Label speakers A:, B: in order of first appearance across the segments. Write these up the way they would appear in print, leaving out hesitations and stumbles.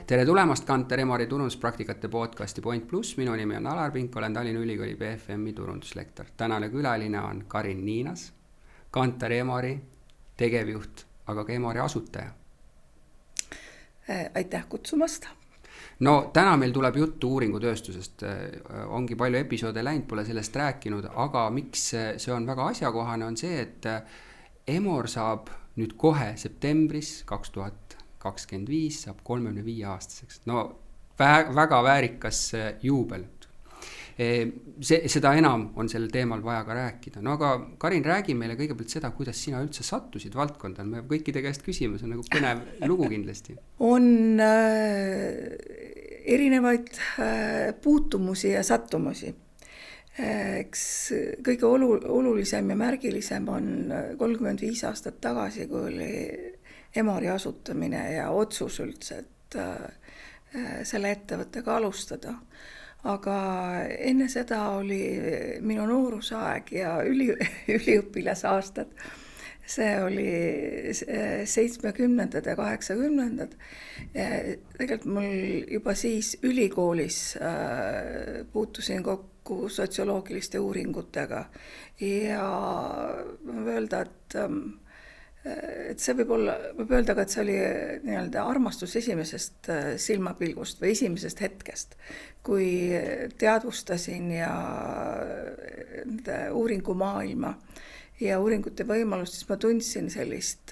A: Tere tulemast Kantar Emori turunduspraktikate podcasti Point Plus. Minu nimi on Alar Pink, olen Tallinna Ülikooli BFMi turunduslektor. Tänane külaline on Karin Niinas, Kantar Emori tegevjuht, aga ka Emori asutaja.
B: Aitäh kutsumast.
A: No täna meil tuleb juttu uuringutööstusest. Ongi palju episoode läinud, pole sellest rääkinud, aga miks see on väga asjakohane on see, et Emor saab nüüd kohe septembris 2025 saab 35 aastaseks. No väga väärikas juubel. Seda enam on sellel teemal vaja ka rääkida. No aga Karin, räägi meile kõigepealt seda, kuidas sina üldse sattusid valdkonda. Me kõikide käest küsime, see on nagu põnev lugu kindlasti.
B: On erinevaid puutumusi ja sattumusi. Eks kõige olulisem ja märgilisem on 35 aastat tagasi, kui oli Emori asutamine ja otsus üldse, et selle ettevõttega alustada. Aga enne seda oli minu noorusaeg ja üliõpilasaastad. See oli 70. ja 80. Tegelikult mul juba siis ülikoolis puutusin kokku sotsioloogiliste uuringutega ja võib öelda, et see võib öelda, et see oli nii-öelda armastus esimesest silmapilgust või esimesest hetkest, kui teadvustasin ja uuringumaailma ja uuringute võimalust, siis ma tundsin sellist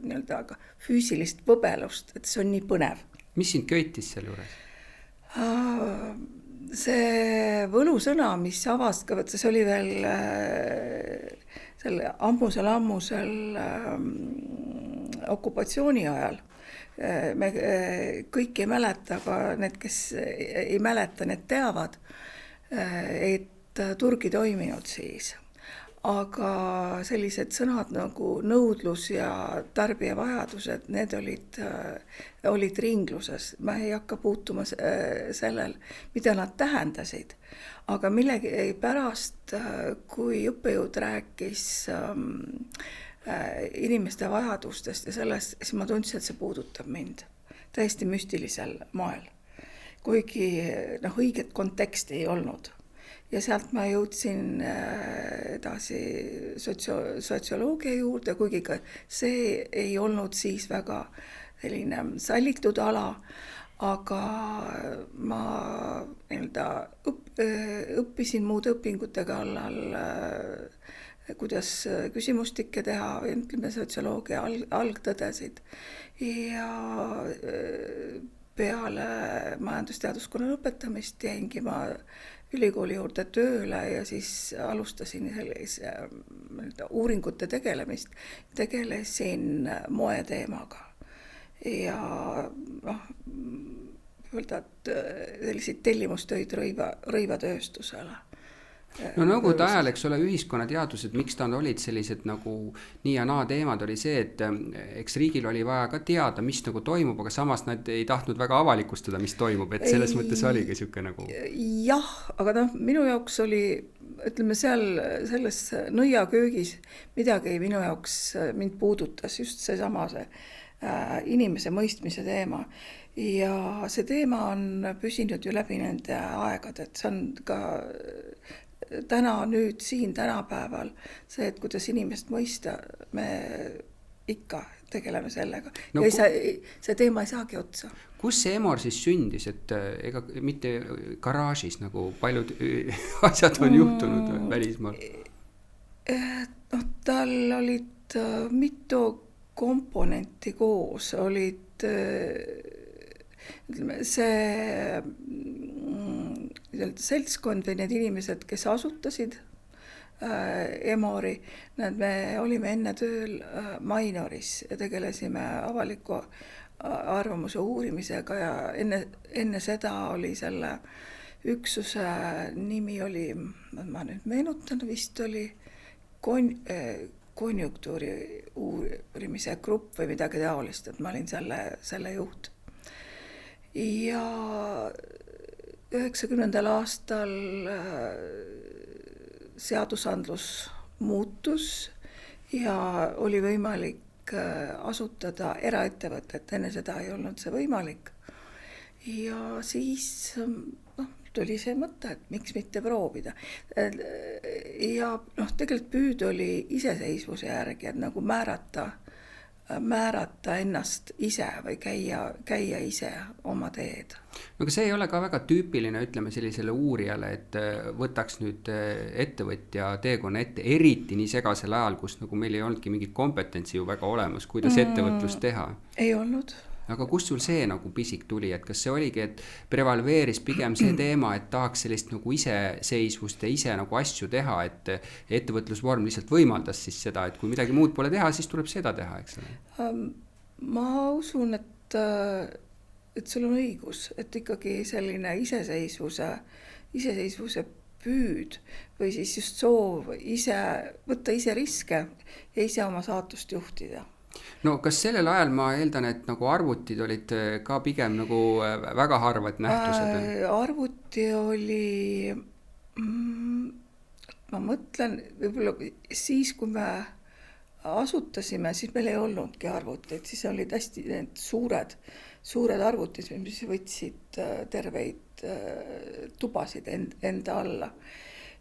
B: nii-öelda füüsilist võbelust, et see on nii põnev.
A: Mis sind köitis selle juures?
B: See võlusõna, mis avas, see oli veel selle ammusel okupatsiooni ajal. Me kõik ei mäleta, aga need, kes ei mäleta, need teavad, et turg ei toiminud siis. Aga sellised sõnad nagu nõudlus ja tarbijavajadused, need olid ringluses. Ma ei hakka puutuma sellel, mida nad tähendasid. Aga millegi pärast, kui õppejõud rääkis inimeste vajadustest ja sellest, siis ma tundsin, et see puudutab mind täiesti müstilisel moel. Kuigi õiget konteksti ei olnud. Ja sealt ma jõudsin edasi sotsioloogia juurde, kuigi ka see ei olnud siis väga selline sallitud ala, aga ma õppisin muude õpingute kallal, kuidas küsimustikke teha, ütleme sotsioloogia algtõdesid ja peale majandusteaduskonna lõpetamist jäingi ma ülikooli juurde tööle ja siis alustasin sellise uuringute tegelemist. Tegelesin moeteemaga ja öelda, et selliseid tellimustöid rõivatööstusele.
A: No nõukogude ajal, eks ole, ühiskonnateadused, miks ta olid sellised nagu nii ja naa teemad, oli see, et eks riigil oli vaja ka teada, mis nagu toimub, aga samas nad ei tahtnud väga avalikustada, mis toimub, et selles mõttes oligi siuke nagu...
B: Jah, aga minu jaoks oli, ütleme selles nõiaköögis midagi minu jaoks mind puudutas, just seesama inimese mõistmise teema. Ja see teema on püsinud ju läbi nende aegad, et see on ka... Täna nüüd siin tänapäeval see, et kuidas inimest mõista, me ikka tegeleme sellega. No, ja see teema ei saagi otsa.
A: Kus see Emor siis sündis, et ega mitte garaažis nagu paljud asjad on juhtunud välismaal?
B: Tal olid mitu komponenti koos, olid see seltskond või need inimesed, kes asutasid Emori, me olime enne tööl Mainoris ja tegelesime avaliku arvamuse uurimisega ja enne seda oli selle üksuse nimi oli, ma nüüd meenutan, vist oli konjunktuuri uurimise grupp või midagi taolist, et ma olin selle juht. Ja 90. aastal seadusandlus muutus ja oli võimalik asutada eraettevõtet, enne seda ei olnud see võimalik. Ja siis tuli see mõte, et miks mitte proovida. Ja tegelikult püüd oli iseseisvuse järgi, et nagu määrata ennast ise või käia ise oma teed.
A: No aga see ei ole ka väga tüüpiline, ütleme sellisele uurijale, et võtaks nüüd ettevõtja teekonna ette, eriti nii segasel ajal, kus nagu meil ei olnudki mingit kompetentsi ju väga olemas, kuidas ettevõtlust teha.
B: Ei olnud.
A: Aga kust sul see nagu pisik tuli, et kas see oligi, et prevalveeris pigem see teema, et tahaks sellist nagu iseseisvust ja ise nagu asju teha, et ettevõtlusvorm lihtsalt võimaldas siis seda, et kui midagi muud pole teha, siis tuleb seda teha, eks ole?
B: Ma usun, et sul on õigus, et ikkagi selline iseseisvuse püüd või siis just soov võtta ise riske ja ise oma saatust juhtida.
A: No kas sellel ajal ma eeldan, et nagu arvutid olid ka pigem nagu väga harvad nähtused?
B: Arvuti oli, ma mõtlen, võib-olla siis, kui me asutasime, siis meil ei olnudki arvuteid, siis olid hästi need suured arvutid, mis võtsid terveid tubasid enda alla.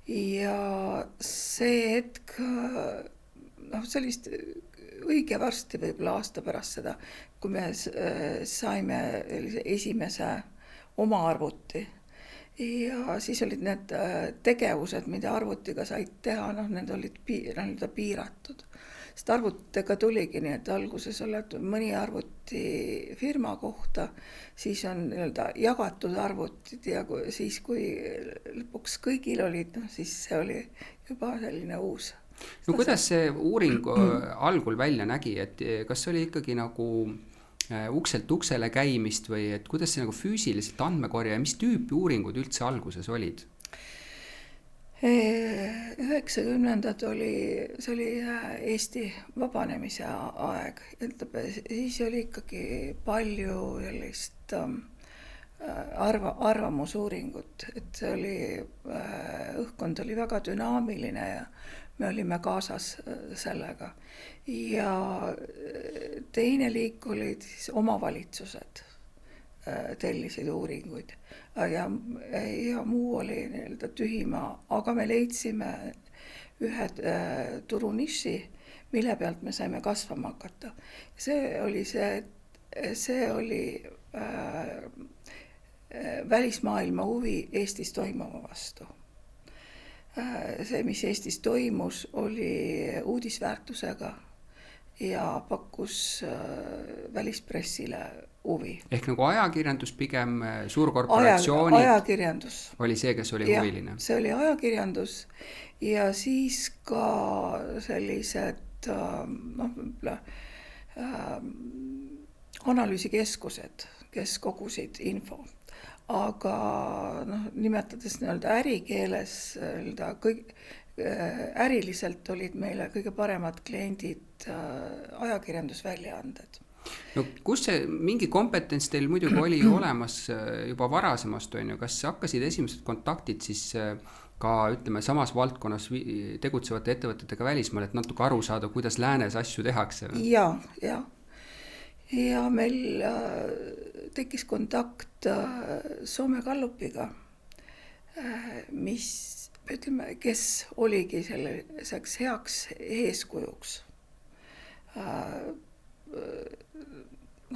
B: Ja see hetk, sellist õige varsti võib-olla aasta pärast seda, kui me saime esimese oma arvuti. Ja siis olid need tegevused, mida arvutiga said teha, need olid piiratud. Sest arvutitega tuligi nii, et alguses oled mõni arvuti firma kohta, siis on jagatud arvutid ja siis, kui lõpuks kõigil olid, siis see oli juba selline uus.
A: No kuidas see uuring algul välja nägi, et kas see oli ikkagi nagu ukselt uksele käimist või et kuidas see nagu füüsiliselt andmekorja ja mis tüüpi uuringud üldse alguses olid?
B: 90-ndad see oli Eesti vabanemise aeg, siis oli ikkagi palju sellist arvamusuuringut, et see oli, õhkkond oli väga dünaamiline ja me olime kaasas sellega. Ja teine liik olid siis omavalitsused tellisid uuringuid ja muu oli tühimaa, aga me leidsime ühe turuniši, mille pealt me saime kasvama hakata. See oli välismaailma huvi Eestis toimuva vastu. See, mis Eestis toimus, oli uudisväärtusega ja pakkus välispressile huvi.
A: Ehk nagu ajakirjandus pigem, suurkorporatsioonid
B: ajakirjandus.
A: Oli see, kes oli huviline?
B: See oli ajakirjandus ja siis ka sellised analüüsikeskused, kes kogusid info. Aga nimetades ärikeeles, äriliselt olid meile kõige paremad kliendid ajakirjandusväljaanded.
A: No kus see mingi kompetents teil muidugi oli olemas juba varasemast, on ju, kas hakkasid esimesed kontaktid siis ka, ütleme, samas valdkonnas tegutsevate ettevõtetega välismaal, et natuke aru saada, kuidas läänes asju tehakse?
B: Ja meil tekkis kontakt Soome Gallupiga, kes oligi selliseks heaks eeskujuks.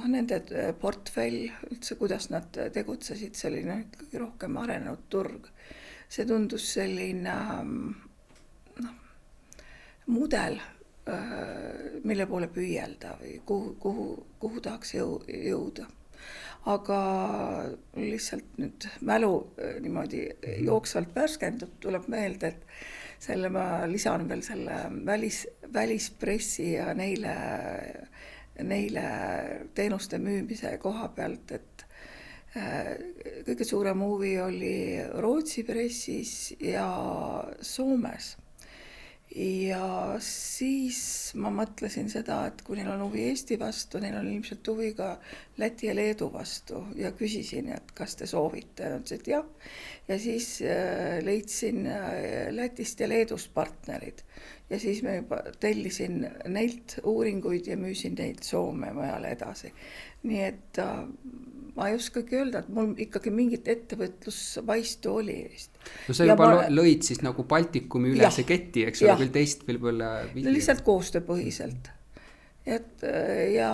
B: Nende portfell, üldse kuidas nad tegutsesid, selline rohkem arenenud turg. See tundus selline mudel, mille poole püüelda või kuhu tahaks jõuda. Aga lihtsalt nüüd mälu niimoodi jooksvalt värskendub, tuleb meelde, et ma lisan veel selle välispressi ja neile teenuste müümise koha pealt, et kõige suurem huvi oli Rootsi pressis ja Soomes. ja siis ma mõtlesin seda, et kui neil on huvi Eesti vastu, neil on ilmselt huvi ka Läti ja Leedu vastu ja küsisin, et kas te soovite. Nad ütlesid jah. Ja siis leidsin Lätist ja Leedust partnerid ja siis me juba tellisin neilt uuringuid ja müüsin neid Soome mujale edasi. Nii et ma ei oskagi öelda, et mul ikkagi mingit ettevõtlusvaistu oli vist.
A: No sa juba lõid siis nagu Baltikumi üle see keti, eks ole, küll teist võib-olla
B: lihtsalt koostööpõhiselt. Ja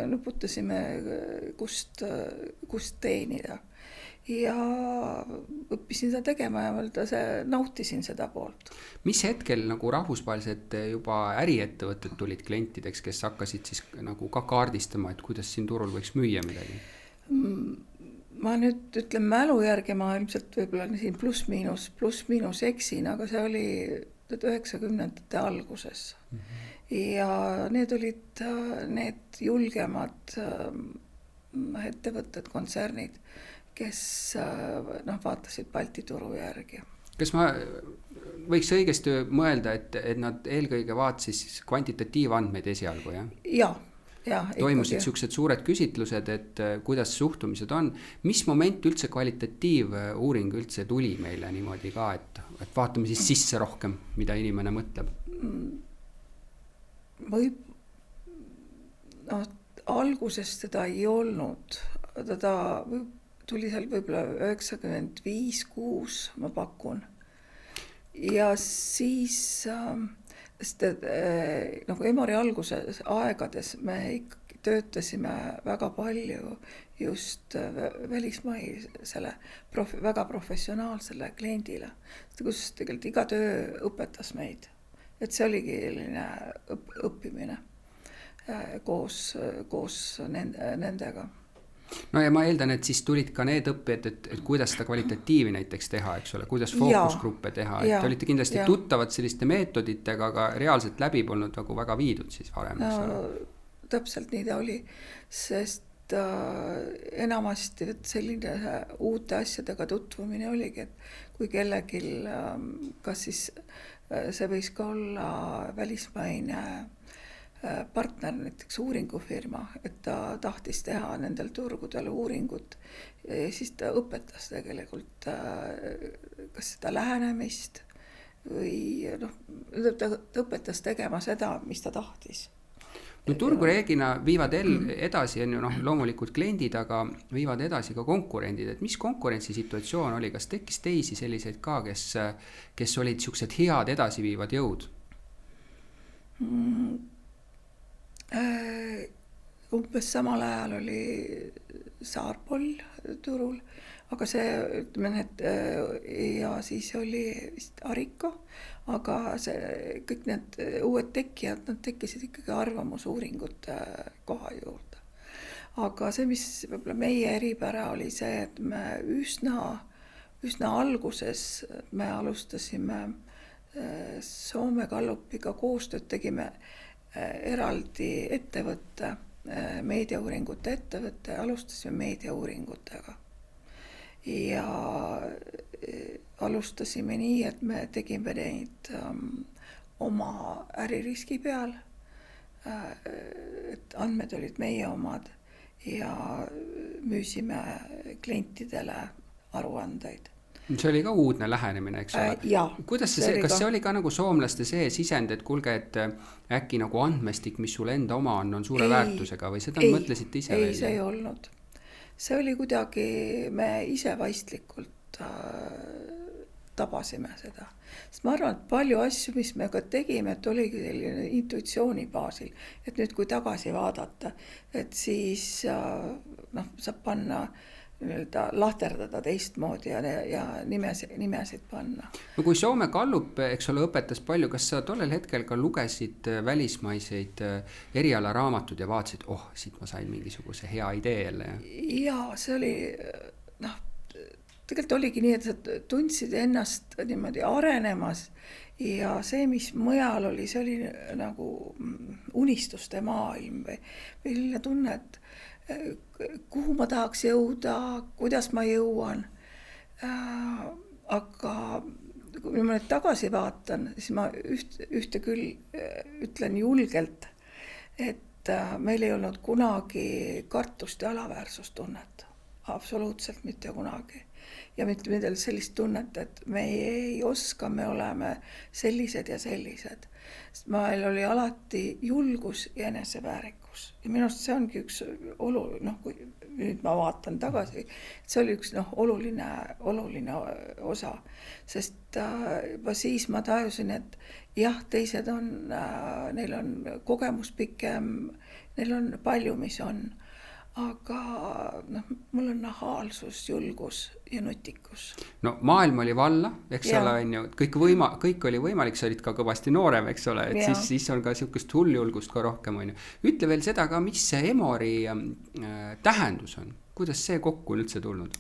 B: nuputasime kust teenida. Ja õppisin seda tegema ja nautisin seda poolt.
A: Mis hetkel nagu rahvusvahelised juba äriettevõtted tulid klientideks, kes hakkasid siis nagu ka kaardistama, et kuidas siin turul võiks müüa midagi?
B: Ma nüüd ütlen mälu järgi, ma ilmselt võib-olla siin pluss-miinus eksin, aga see oli 90ndate alguses. Ja need olid need julgemad ettevõtted, kontsernid, kes vaatasid Balti turu järgi.
A: Kas ma võiks õigesti mõelda, et nad eelkõige vaatasid kvantitatiivandmeid esialgu, jah?
B: Jah.
A: Toimusid sellised suured küsitlused, et kuidas suhtumised on. Mis moment üldse kvalitatiivuuring üldse tuli meile niimoodi ka, et vaatame siis sisse rohkem, mida inimene mõtleb?
B: Alguses teda ei olnud. Ta tuli seal võib-olla 95-6, ma pakun. Ja siis nagu Emori alguses aegades me ikkagi töötasime väga palju just välismaisele väga professionaalsele kliendile, kus tegelikult iga töö õpetas meid. Et see oligi õppimine koos nendega.
A: No ja ma eeldan, et siis tulid ka need õppijad, et kuidas seda kvalitatiivi näiteks teha, eks ole, kuidas fookusgruppe teha, et olite kindlasti tuttavad selliste meetoditega, aga reaalselt läbi polnud nagu väga viidud siis varem.
B: Täpselt nii ta oli, sest enamasti selline uute asjadega tutvumine oligi, et kui kellegil, kas siis see võis ka olla välismaine partner, näiteks uuringufirma, et ta tahtis teha nendel turgudel uuringut ja siis ta õpetas tegelikult kas seda lähenemist või ta õpetas tegema seda, mis ta tahtis.
A: No turgu reeglina viivad edasi, loomulikult kliendid, aga viivad edasi ka konkurendid, et mis konkurentsisituatsioon oli, kas tekkis teisi selliseid ka, kes olid siuksed head edasiviivad jõud?
B: Umbes samal ajal oli Saarpoll turul, aga ja siis oli vist Ariko, aga kõik need uued tekkijad, nad tekkisid ikkagi arvamusuuringute koha juurde. Aga see, mis võib-olla meie eripära oli see, et me üsna alguses me alustasime Soome Gallupiga koostööd, tegime eraldi ettevõtte, meediauuringute ettevõtte, alustasime meediauuringutega. Ja alustasime nii, et me tegime neid oma äririski peal, et andmed olid meie omad ja müüsime klientidele aruandeid.
A: See oli ka uudne lähenemine, eks ole. Kuidas kas see oli ka nagu soomlaste see sisend, et kulge, et äkki nagu andmestik, mis sul enda oma on suure väärtusega või seda mõtlesite ise välja?
B: Ei, see ei olnud. See oli kuidagi, me ise vaistlikult tabasime seda. Sest ma arvan, et palju asju, mis me ka tegime, et oligi selline intuitsiooni baasil. Et nüüd, kui tagasi vaadata, et siis saab panna lahterdada teistmoodi ja nimesid panna.
A: No kui Soome Gallup, eks ole, õpetas palju, kas sa tollel hetkel ka lugesid välismaiseid erialaraamatud ja vaatasid, siit ma sain mingisuguse hea idee jälle?
B: Ja see oli, tegelikult oligi nii, et sa tundsid ennast niimoodi arenemas ja see, mis mujal oli, see oli nagu unistuste maailm või selline tunne, et kuhu ma tahaks jõuda, kuidas ma jõuan. Aga kui ma nüüd tagasi vaatan, siis ma ühte küll ütlen julgelt, et meil ei olnud kunagi kartust ja alaväärsustunnet. Absoluutselt mitte kunagi. Ja mitte midagi sellist tunnet, et me ei oska, me oleme sellised ja sellised. Sest meil oli alati julgus ja eneseväärikus. Ja minust see ongi üks kui nüüd ma vaatan tagasi, see oli üks oluline osa. Sest juba siis ma tajusin, et jah, teised on, neil on kogemus pikem, neil on palju, mis on. Aga mul on nahaalsus, julgus ja nutikus.
A: No maailm oli valla, eks ole, on ju, kõik oli võimalik, sa olid ka kõvasti noorem, eks ole, et siis on ka niisugust hulljulgust ka rohkem, on ju. Ütle veel seda ka, mis see Emori tähendus on, kuidas see kokku on üldse tulnud?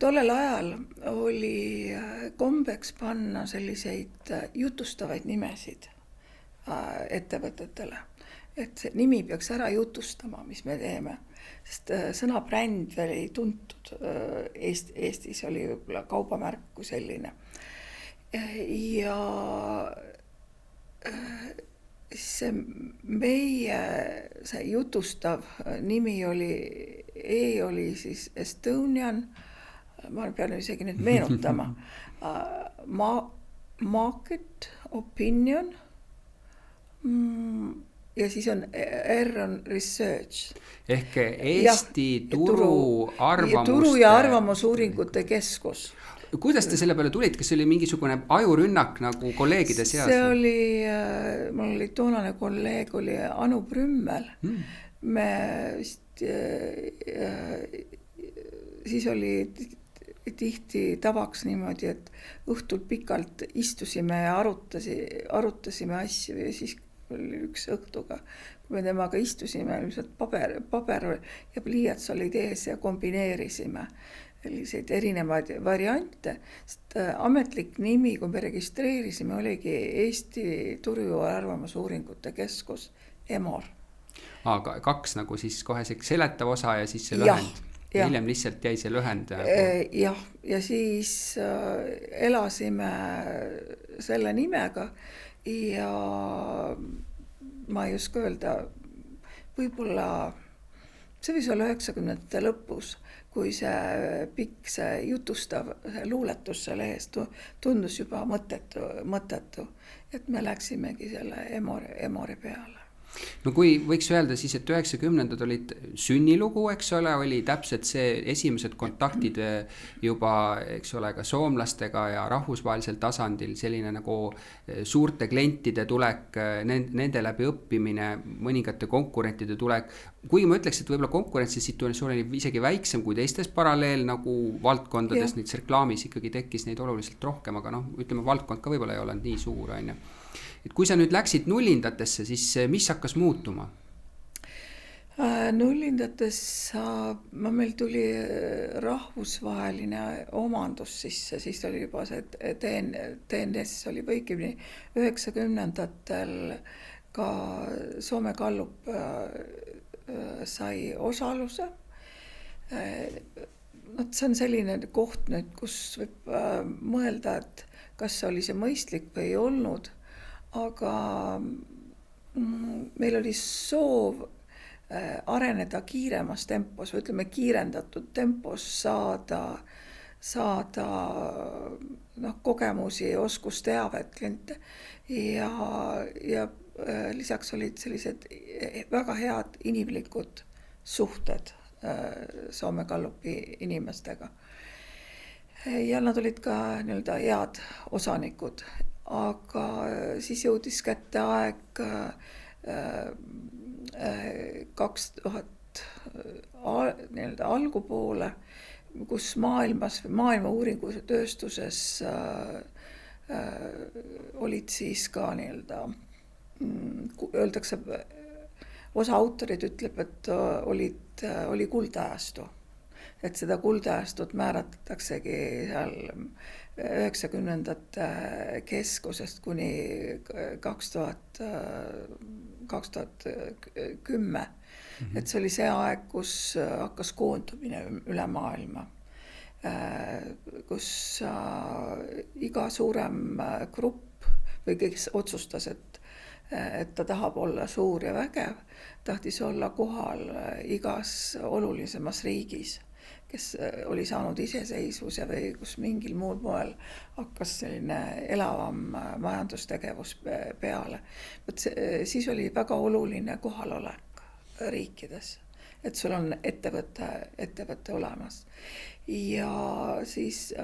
B: Tollel ajal oli kombeks panna selliseid jutustavaid nimesid ettevõtetele. Et see nimi peaks ära jutustama, mis me teeme. Sest sõna bränd veel ei tuntud. Eestis oli võib-olla kaubamärk kui selline. Ja see meie see jutustav nimi oli siis Estonian, ma pean isegi nüüd meenutama, Market Opinion, ja siis on R on Research.
A: Ehk Eesti turu
B: ja arvamusuuringute keskus.
A: Kuidas te selle peale tulid? Kas see oli mingisugune ajurünnak nagu kolleegide seas?
B: See oli, mul oli toonane kolleeg, oli Anu Brümmel. Me vist, siis oli tihti tavaks niimoodi, et õhtul pikalt istusime ja arutasime asju ja siis oli üks õhtuga, kui me temaga istusime, lihtsalt paber ja pliiats olid ees ja kombineerisime selliseid erinevaid variante, sest ametlik nimi, kui me registreerisime, oligi Eesti Turu- ja Arvamusuuringute Keskus, Emor.
A: Aga kaks nagu siis kohe seletav osa ja siis see lühend. Hiljem lihtsalt jäi see lühend.
B: Jah, ja siis elasime selle nimega ja ma ei oska öelda, võib-olla see võis olla 90-ndate lõpus, kui see pikk, see jutustav see luuletus selle eest tundus juba mõttetu, et me läksimegi selle Emori peale.
A: No kui võiks öelda siis, et 90-ndad olid sünnilugu, eks ole, oli täpselt see esimesed kontaktid juba, eks ole, ka soomlastega ja rahvusvahelisel tasandil, selline nagu suurte klientide tulek, nende läbi õppimine, mõningate konkurentide tulek. Kui ma ütleks, et võib-olla konkurentsisituatsioon oli isegi väiksem kui teistes paralleel nagu valdkondades, nüüd reklaamis ikkagi tekkis neid oluliselt rohkem, aga ütleme, valdkond ka võib-olla ei olnud nii suur, on ju. Et kui sa nüüd läksid nullindatesse, siis mis hakkas muutuma?
B: Nullindates meil tuli rahvusvaheline omandus sisse, siis oli juba see TNS oli võikimini 90-ndatel ka Soome Gallup sai osaluse. See on selline koht nüüd, kus võib mõelda, et kas oli see mõistlik või ei olnud. Aga meil oli soov areneda kiiremas tempos, või ütleme kiirendatud tempos saada kogemusi, oskusteavet kliente ja lisaks olid sellised väga head inimlikud suhted Soome Gallupi inimestega. Ja nad olid ka nii-öelda head osanikud. Aga siis jõudis kätte aeg 2000 algupoole, kus maailma uuringutööstuses olid siis ka nii-öelda, öeldakse, osa autorid ütleb, et oli kuldajastu. Et seda kuldajastut määratataksegi seal 90-ndate keskusest kuni 2010. Et see oli see aeg, kus hakkas koondumine üle maailma. kus iga suurem grupp või kes otsustas, et ta tahab olla suur ja vägev, tahtis olla kohal igas olulisemas riigis, kes oli saanud iseseisvuse või kus mingil muul moel hakkas selline elavam majandustegevus peale. Siis oli väga oluline kohalolek riikides, et sul on ettevõte olemas. Ja siis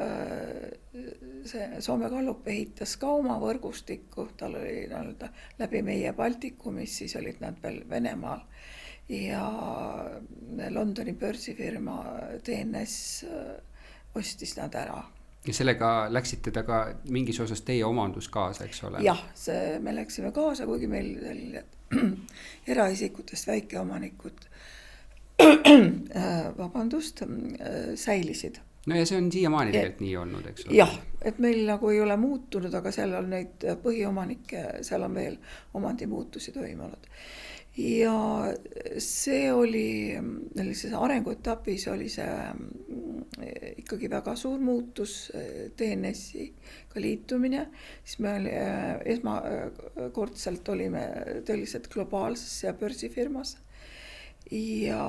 B: see Soome Gallup ehitas ka oma võrgustikku, tal oli läbi meie Baltikumis, siis olid nad veel Venemaal ja Londoni börsifirma DNS ostis nad ära.
A: Ja sellega läksite taga mingis osas teie omandus kaasa, eks ole?
B: Jah, me läksime kaasa, kuigi meil eraisikutest väikeomanikud säilisid.
A: No ja see on siiamaani tegelikult nii olnud, eks ole?
B: Jah, et meil nagu ei ole muutunud, aga seal on neid põhiomanikke, seal on veel omandimuutusi toimunud. Ja see oli, sellises arenguetapis oli see ikkagi väga suur muutus, DNS-iga liitumine, siis me esmakordselt olime tõeliselt globaalses ja börsifirmas. Ja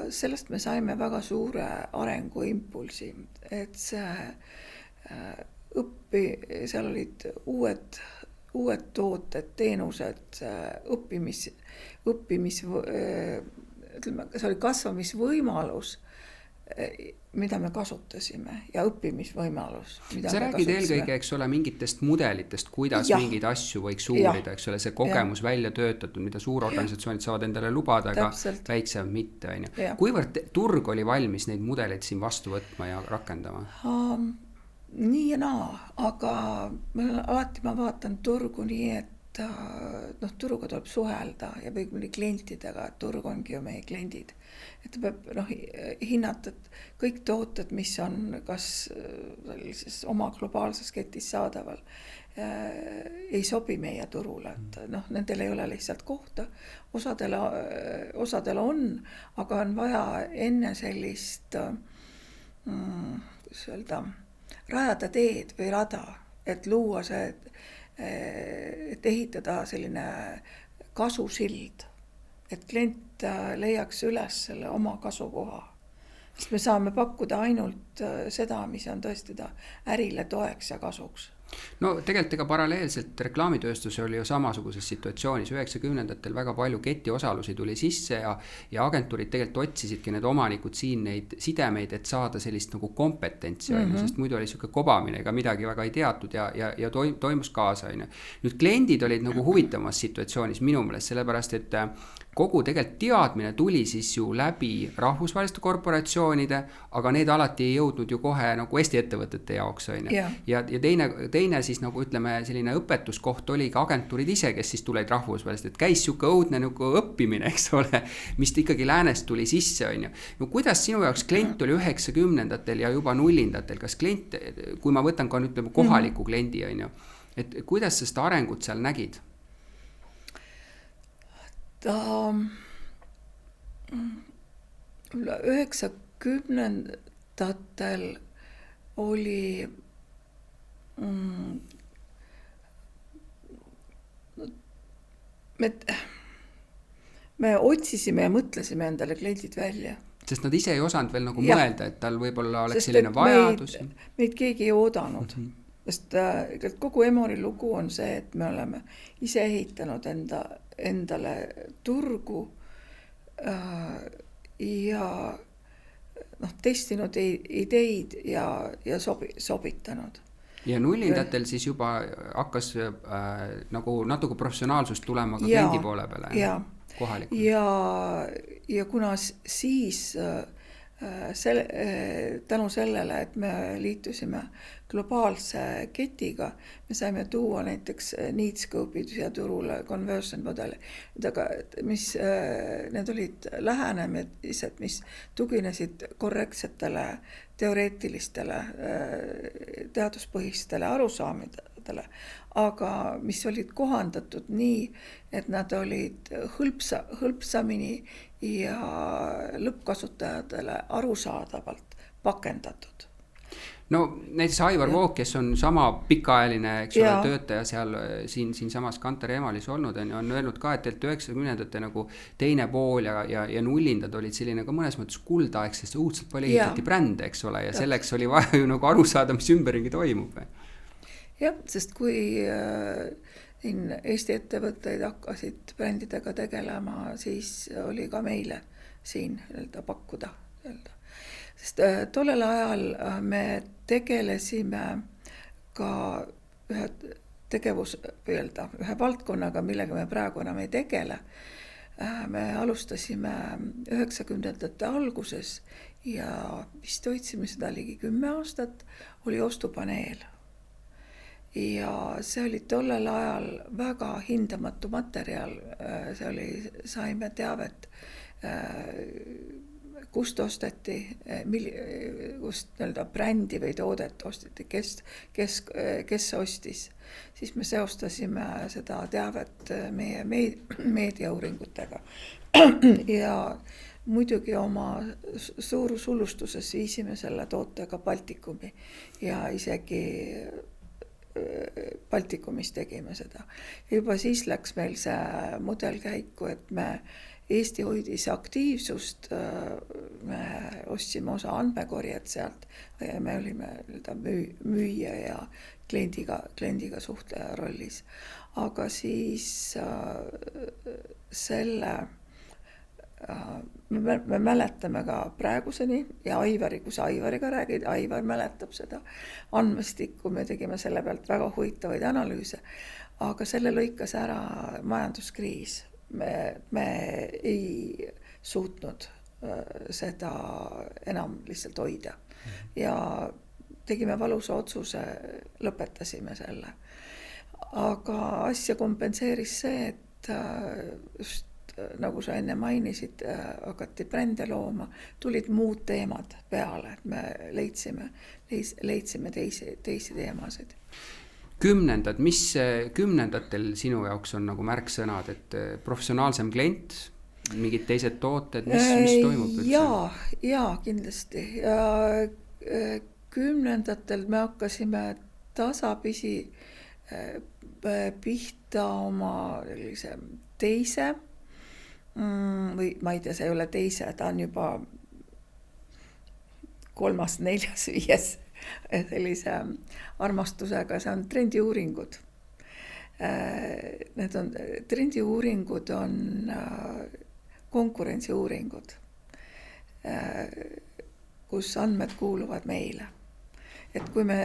B: sellest me saime väga suure arenguimpulsi, et see seal olid uued tooted, teenused, ütleme, see oli kasvamisvõimalus, mida me kasutasime ja õppimisvõimalus.
A: Sa räägid eelkõige, eks ole, mingitest mudelitest, kuidas mingeid asju võiks uurida, eks ole, see kogemus välja töötatud, mida suurorganisatsioonid saavad endale lubada, aga väiksem mitte. Kuivõrd turg oli valmis neid mudeleid siin vastu võtma ja rakendama?
B: Nii ja naa, aga alati ma vaatan turgu nii, et turuga tuleb suhelda ja või klientidega, et turg ongi ju meie kliendid. Et ta peab hinnata, et kõik tooted, mis on kas sellises oma globaalses ketis saadaval, ei sobi meie turule. Et nendel ei ole lihtsalt kohta. Osadel on, aga on vaja enne sellist rajada teed või rada, et luua see, et ehitada selline kasusild, et klient leiaks üles selle oma kasukoha. Sest me saame pakkuda ainult seda, mis on tõesti ta ärile toeks ja kasuks.
A: No tegelikult ega paralleelselt reklaamitööstus oli ju samasuguses situatsioonis. 90-ndatel väga palju ketiosalusi tuli sisse ja agentuurid tegelikult otsisidki need omanikud siin neid sidemeid, et saada sellist nagu kompetentsi, sest muidu oli selline kobamine, ega midagi väga ei teatud ja toimus kaasa. Nüüd kliendid olid nagu huvitavamas situatsioonis minu meelest, sellepärast et kogu tegelikult teadmine tuli siis ju läbi rahvusvaheliste korporatsioonide, aga need alati ei jõudnud ju kohe nagu Eesti ettevõtete jaoks. Ja teine siis nagu ütleme selline õpetuskoht oli ka agentuurid ise, kes siis tulid rahvusvahelist, et käis siuke õudne nagu õppimine, eks ole, mis ikkagi läänest tuli sisse. No kuidas sinu jaoks klient oli 90-ndatel ja juba 0-ndatel, kas klient, kui ma võtan ka ütleme kohaliku kliendi, et kuidas sa seda arengut seal nägid?
B: Ta 90-ndatel oli me otsisime ja mõtlesime endale kliendid välja.
A: Sest nad ise ei osanud veel nagu mõelda, et tal võib-olla oleks selline vajadus.
B: Meid keegi ei oodanud. Sest kogu Emori lugu on see, et me oleme ise ehitanud endale turgu ja testinud ideid ja sobitanud.
A: Ja 0-ndatel siis juba hakkas nagu natuke professionaalsust tulema ka kliendi poole peale. Kohalikult.
B: Ja kuna siis tänu sellele, et me liitusime globaalse ketiga, me saime tuua näiteks Needscope'id ja turule conversion modeli, mis need olid lähenemised, mis tuginesid korrektsetele teoreetilistele teaduspõhistele arusaamidele, aga mis olid kohandatud nii, et nad olid hõlpsamini ja lõppkasutajatele arusaadavalt pakendatud.
A: no näiteks Aivar Voog, kes on sama pikaajaline, eks ole,
B: Jaa.
A: töötaja seal siinsamas Kantar Emalis olnud, on öelnud ka, et 90-ndate nagu teine pool ja nullindad olid selline ka mõnes mõttes kuldaeg, sest õudselt palju
B: Jaa.
A: ehitati brände, eks ole, ja selleks oli vaja ju nagu aru saada, mis ümberringi toimub.
B: Jah, sest kui Eesti ettevõtteid hakkasid brändidega tegelema, siis oli ka meile siin pakkuda. Sest tollel ajal me tegelesime ka ühe valdkonnaga, millega me praegu enam ei tegele. Me alustasime 90-ndate alguses ja vist hoidsime seda ligi 10 aastat, oli ostupaneel. Ja see oli tollel ajal väga hindamatu materjal, saime teavet, kust osteti, kust brändi või toodet osteti, kes ostis. Siis me seostasime seda teavet meie meediauuringutega ja muidugi oma suurushullustuses viisime selle tootega Baltikumi ja isegi Baltikumis tegime seda. Ja juba siis läks meil see mudel käiku, et Eesti hoidis aktiivsust, me ostsime osa andmekorjet sealt, me olime müüja ja kliendiga suhtleja rollis. Aga siis me mäletame ka praeguseni ja kui sa Aivariga räägid, Aivar mäletab seda andmestikku, me tegime selle pealt väga huvitavaid analüüse, aga selle lõikas ära majanduskriis. Me ei suutnud seda enam lihtsalt hoida ja tegime valusa otsuse, lõpetasime selle. Aga asja kompenseeris see, et just nagu sa enne mainisid, hakati brände looma, tulid muud teemad peale, et me leidsime teisi teemasid.
A: Kümnendad, mis kümnendatel sinu jaoks on nagu märksõnad, et professionaalsem klient, mingid teised tooted, mis toimub üldse?
B: Jaa, kindlasti. Kümnendatel me hakkasime tasapisi pihta oma teise, või ma ei tea, see ei ole teise, ta on juba 3., 4., 5. sellise armastusega, see on trendiuuringud. Trendiuuringud on konkurentsiuuringud, kus andmed kuuluvad meile. Et kui me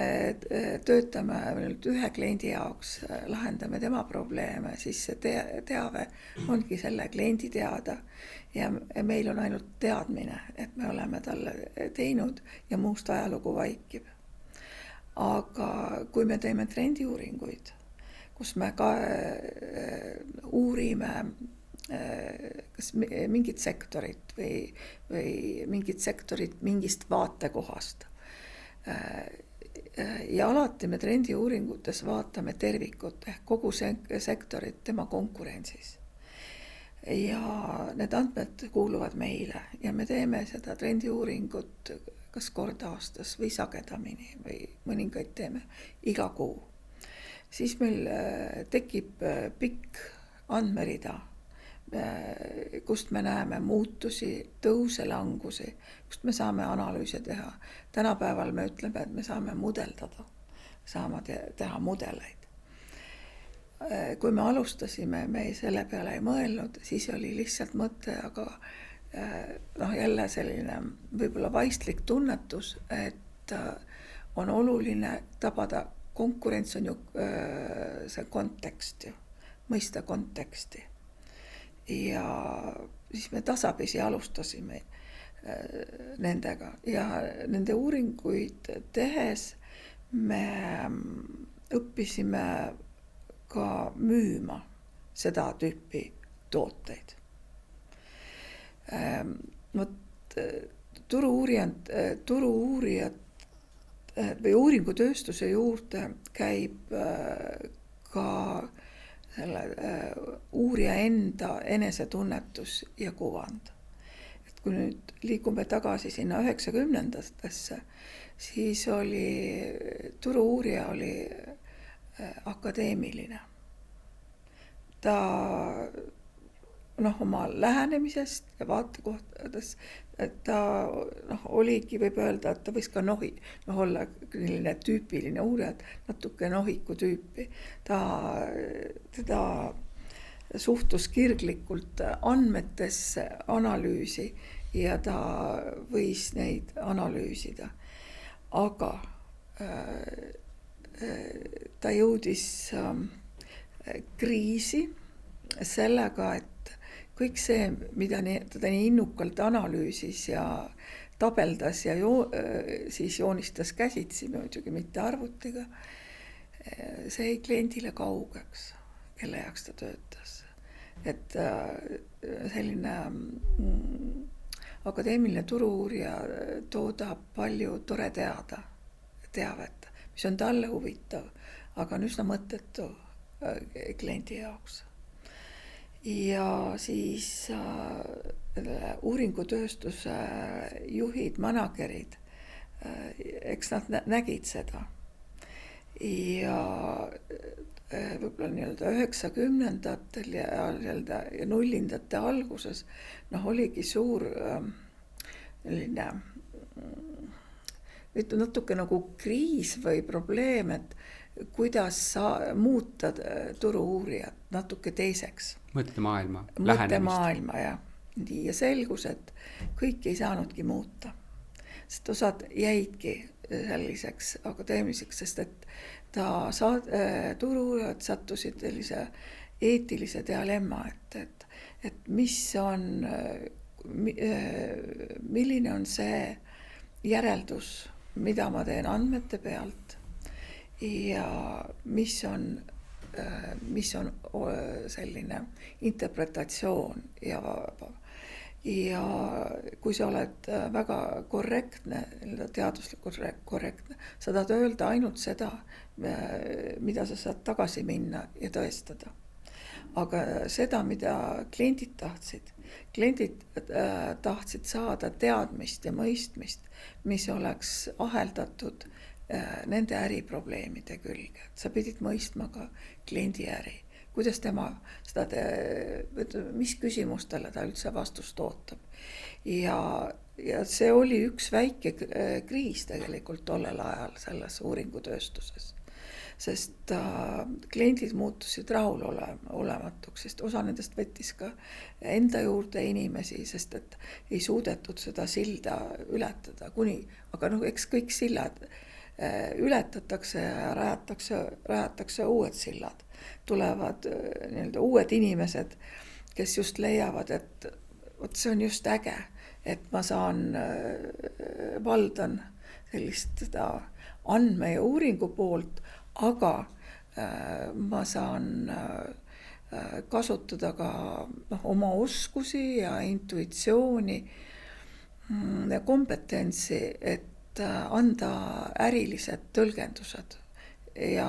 B: töötame ühe kliendi jaoks, lahendame tema probleeme, siis see teave ongi selle kliendi teada ja meil on ainult teadmine, et me oleme talle teinud ja muust ajalugu vaikib. Aga kui me teeme trendiuuringuid, kus me ka uurime kas mingit sektorit või mingit sektorit mingist vaatekohast, ja alati me trendiuuringutes vaatame tervikut ehk kogu sektorit tema konkurentsis. Ja need andmed kuuluvad meile ja me teeme seda trendiuuringut kas kord aastas või sagedamini või mõningaid teeme iga kuu. Siis meil tekib pikk andmerida, kust me näeme muutusi, tõuse, langusi, kust me saame analüüse teha. Tänapäeval me ütleme, et me saame mudeldada, saame teha mudeleid. Kui me alustasime, me selle peale ei mõelnud, siis oli lihtsalt mõte, aga jälle selline võib-olla vaistlik tunnetus, et on oluline tabada, konkurents on ju see kontekst ju, mõista konteksti. Ja siis me tasapisi alustasime nendega ja nende uuringuid tehes me õppisime ka müüma seda tüüpi tooteid. Turu-uurijad või uuringutööstuse juurde käib ka selle uurija enda enesetunnetus ja kuvand. Et kui nüüd liigume tagasi sinna 90-ndatesse, siis oli turu-uurija oli akadeemiline. Ta oma lähenemisest ja vaatekohtades, et ta oligi, võib öelda, et ta võis ka olla selline tüüpiline uurijad, natuke nohiku tüüpi. Teda suhtus kirglikult andmetesse, analüüsi ja ta võis neid analüüsida. Aga ta jõudis kriisi sellega, et kõik see, mida teda nii innukalt analüüsis ja tabeldas ja siis joonistas käsitsi, muidugi mitte arvutiga, see jäi kliendile kaugeks, kelle jaoks ta töötas. Et selline akadeemiline turu-uurija toodab palju tore teavet, mis on talle huvitav, aga on üsna mõttetu kliendi jaoks. Ja siis uuringutööstuse juhid, managerid, eks nad nägid seda. Ja võib-olla 90-ndatel ja nullindate alguses oligi suur natuke nagu kriis või probleem, et kuidas muuta turu-uurijat natuke teiseks.
A: Mõttemaailma,
B: lähenemist. Ja. Ja selgus, et kõik ei saanudki muuta. Sest osad jäidki selliseks akadeemiliseks, sest et turu-uurijad sattusid sellise eetilise dilemma, et mis on, milline on see järeldus, mida ma teen andmete pealt ja mis on selline interpretatsioon ja kui sa oled väga korrektne, teaduslikult korrektne, sa tahad öelda ainult seda, mida sa saad tagasi minna ja tõestada. Aga seda, mida kliendid tahtsid saada teadmist ja mõistmist, mis oleks aheldatud nende äriprobleemide külge. Sa pidid mõistma ka kliendi äri. Kuidas tema mis küsimustele ta üldse vastust ootab. Ja see oli üks väike kriis tegelikult tollel ajal selles uuringutööstuses. Sest kliendid muutusid rahulolematuks, sest osa nendest võttis ka enda juurde inimesi, sest et ei suudetud seda silda ületada aga eks kõik sillad ületatakse ja rajatakse uued sillad. Tulevad uued inimesed, kes just leiavad, et see on just äge, et ma valdan sellist andme ja uuringu poolt, aga ma saan kasutada ka oma oskusi ja intuitsiooni ja kompetentsi, et anda ärilised tõlgendused ja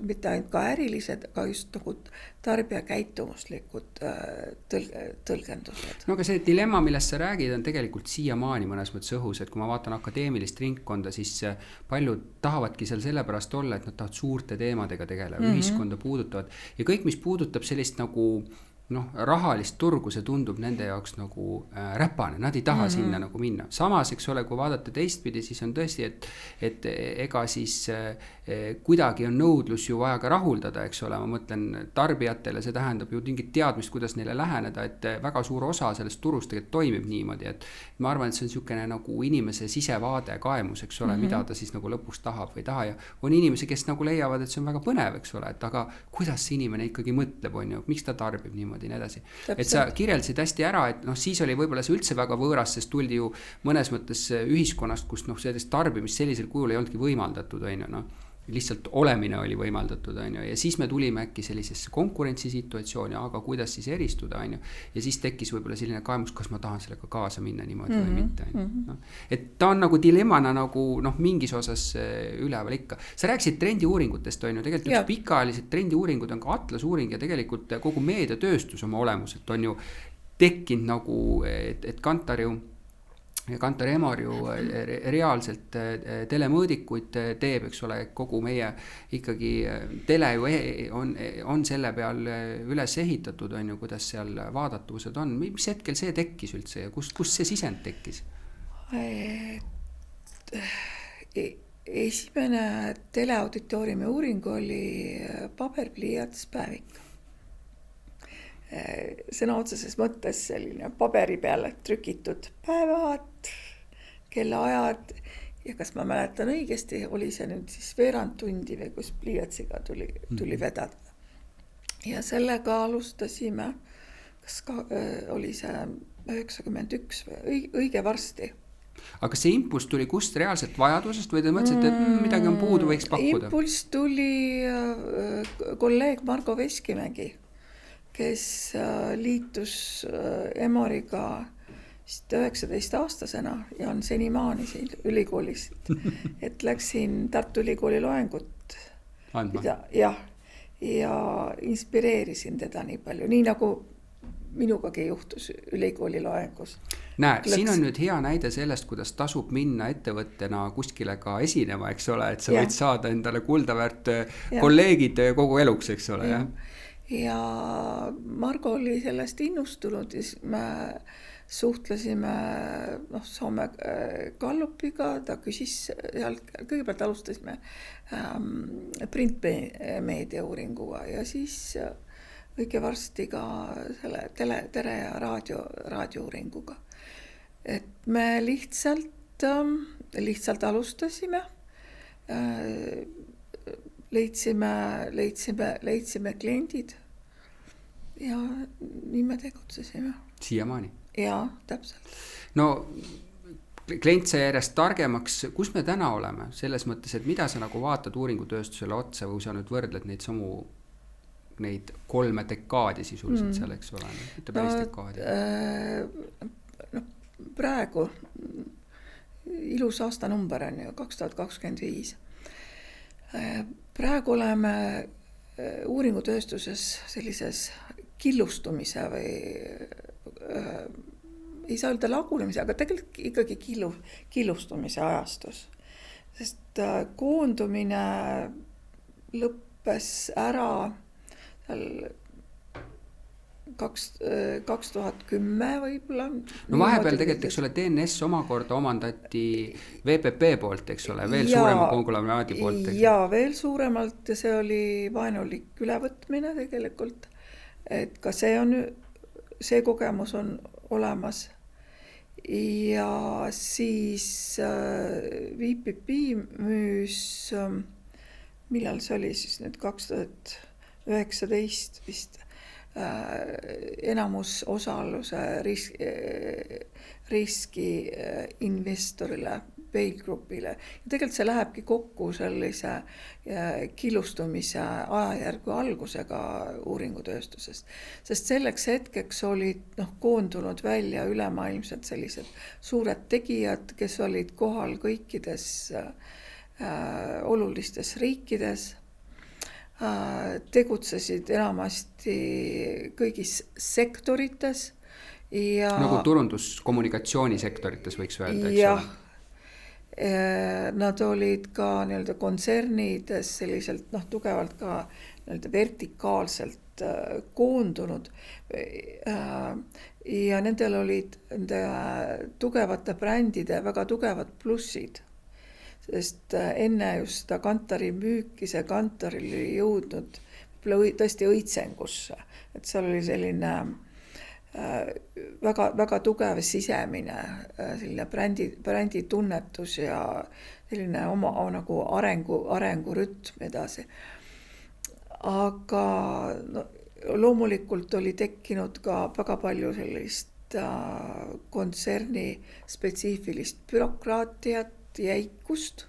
B: mitte ainult ka ärilised, aga just nagu tarbija käitumuslikud tõlgendused.
A: No aga see dilemma, millest sa räägid, on tegelikult siiamaani mõnes mõttes õhus, et kui ma vaatan akadeemilist ringkonda, siis paljud tahavadki seal sellepärast olla, et nad tahavad suurte teemadega tegeleda, ühiskonda puudutavad ja kõik, mis puudutab sellist nagu rahalist turgu, see tundub nende jaoks nagu räpane, nad ei taha sinna nagu minna. Samas, eks ole, kui vaadata teistpidi, siis on tõesti, et ega siis kuidagi on nõudlus ju vaja ka rahuldada, eks ole, ma mõtlen tarbijatele, see tähendab ju mingit teadmist, kuidas neile läheneda, et väga suur osa sellest turust tegelikult toimib niimoodi, et ma arvan, et see on niisugune nagu inimese sisevaade, kaemus, eks ole, mida ta siis nagu lõpuks tahab või taha ja on inimesi, kes nagu leiavad, et see on väga põnev, eks ole, et aga kuidas see inimene ikkagi mõtleb, on ju, miks ta tarbib niimoodi ja nii edasi. Et sa kirjeldasid hästi ära, et siis oli võib-olla see üldse väga võõras, sest tuldi ju mõnes mõttes ühiskonnast, kus sellist tarbimist sellisel kujul ei olnudki võimaldatud, on ju, lihtsalt olemine oli võimaldatud, on ju, ja siis me tulime äkki sellisesse konkurentsisituatsiooni, aga kuidas siis eristuda, on ju, ja siis tekkis võib-olla selline kaemus, kas ma tahan sellega kaasa minna niimoodi või mitte, on ju. Et ta on nagu dilemmana nagu mingis osas üleval ikka. Sa rääkisid trendiuuringutest, on ju, tegelikult üks pikaajalised trendiuuringud on ka Atlas uuring ja tegelikult kogu meediatööstus oma olemuselt on ju tekkinud nagu, et Kantar ju Kantar Emor ju reaalselt telemõõdikuid teeb, eks ole, kogu meie ikkagi tele ju on selle peal üles ehitatud, on ju, kuidas seal vaadatavused on. Mis hetkel see tekkis üldse ja kust see sisend tekkis?
B: Esimene teleauditooriumi uuring oli paberpliiats päevik. Sõna otseses mõttes selline paberi peale trükitud päevad, kellaajad ja kas ma mäletan õigesti, oli see nüüd siis veerand tundi või kus pliiatsiga tuli vedada. Ja sellega alustasime, kas oli see 91 või õige varsti.
A: Aga see impulss tuli kust reaalselt vajadusest või te mõtlesite, et midagi on puudu, võiks pakkuda?
B: Impulss tuli kolleeg Margo Veskimägi, kes liitus Emoriga 19-aastasena ja on senimaani siin ülikoolis, et läksin Tartu Ülikooli loengut ja inspireerisin teda nii palju, nii nagu minugagi juhtus ülikooli loengus.
A: Näe, siin on nüüd hea näide sellest, kuidas tasub minna ettevõttena kuskile ka esinema, eks ole, et sa võid saada endale kuldaväärt kolleegid kogu eluks, eks ole.
B: Ja Margo oli sellest innustunud ja me suhtlesime Soome Gallupiga, ta küsis sealt, kõigepealt alustasime printmeedia uuringuga ja siis õige varsti ka selle tele- ja raadio uuringuga. Et me lihtsalt alustasime, leidsime kliendid ja nii me tegutsesime.
A: Siiamaani?
B: Jaa, täpselt.
A: No klient sai järjest targemaks, kus me täna oleme? Selles mõttes, et mida sa nagu vaatad uuringutööstusele otsa või sa nüüd võrdled neid 3 dekaadi sisuliselt seal, eks ole, mitte päris dekaadi.
B: Praegu ilus aastanumber on ju 2025. Praegu oleme uuringutööstuses sellises killustumise või ei saa öelda lagunemise, aga tegelikult ikkagi killustumise ajastus. Sest koondumine lõppes ära 2010 võib-olla.
A: No vahepeal tegelikult, eks ole, DNS omakorda omandati VPP poolt, eks ole, veel suurema konglomeraadi poolt.
B: Ja veel suuremalt ja see oli vaenulik ülevõtmine tegelikult. Et ka see kogemus on olemas. Ja siis VPP müüs, millal see oli siis nüüd 2019 vist, enamus osaluse riski investorile, Bail Groupile. Ja tegelikult see lähebki kokku sellise killustumise ajajärgu algusega uuringutööstusest. Sest selleks hetkeks olid koondunud välja ülemaailmselt sellised suured tegijad, kes olid kohal kõikides olulistes riikides, tegutsesid enamasti kõigis sektorites ja
A: nagu turundus-kommunikatsioonisektorites võiks öelda, eks ole.
B: Nad olid ka nii-öelda kontsernides selliselt tugevalt ka nii-öelda vertikaalselt koondunud ja nendel olid nende tugevate brändide väga tugevad plussid. Sest enne just seda Kantari müüki, see Kantar oli jõudnud tõesti õitsengusse. Et seal oli selline väga, väga tugev sisemine selline brändi tunnetus ja selline oma nagu arengurütm edasi. Aga loomulikult oli tekkinud ka väga palju sellist kontserni spetsiifilist bürokraatiat, jäikust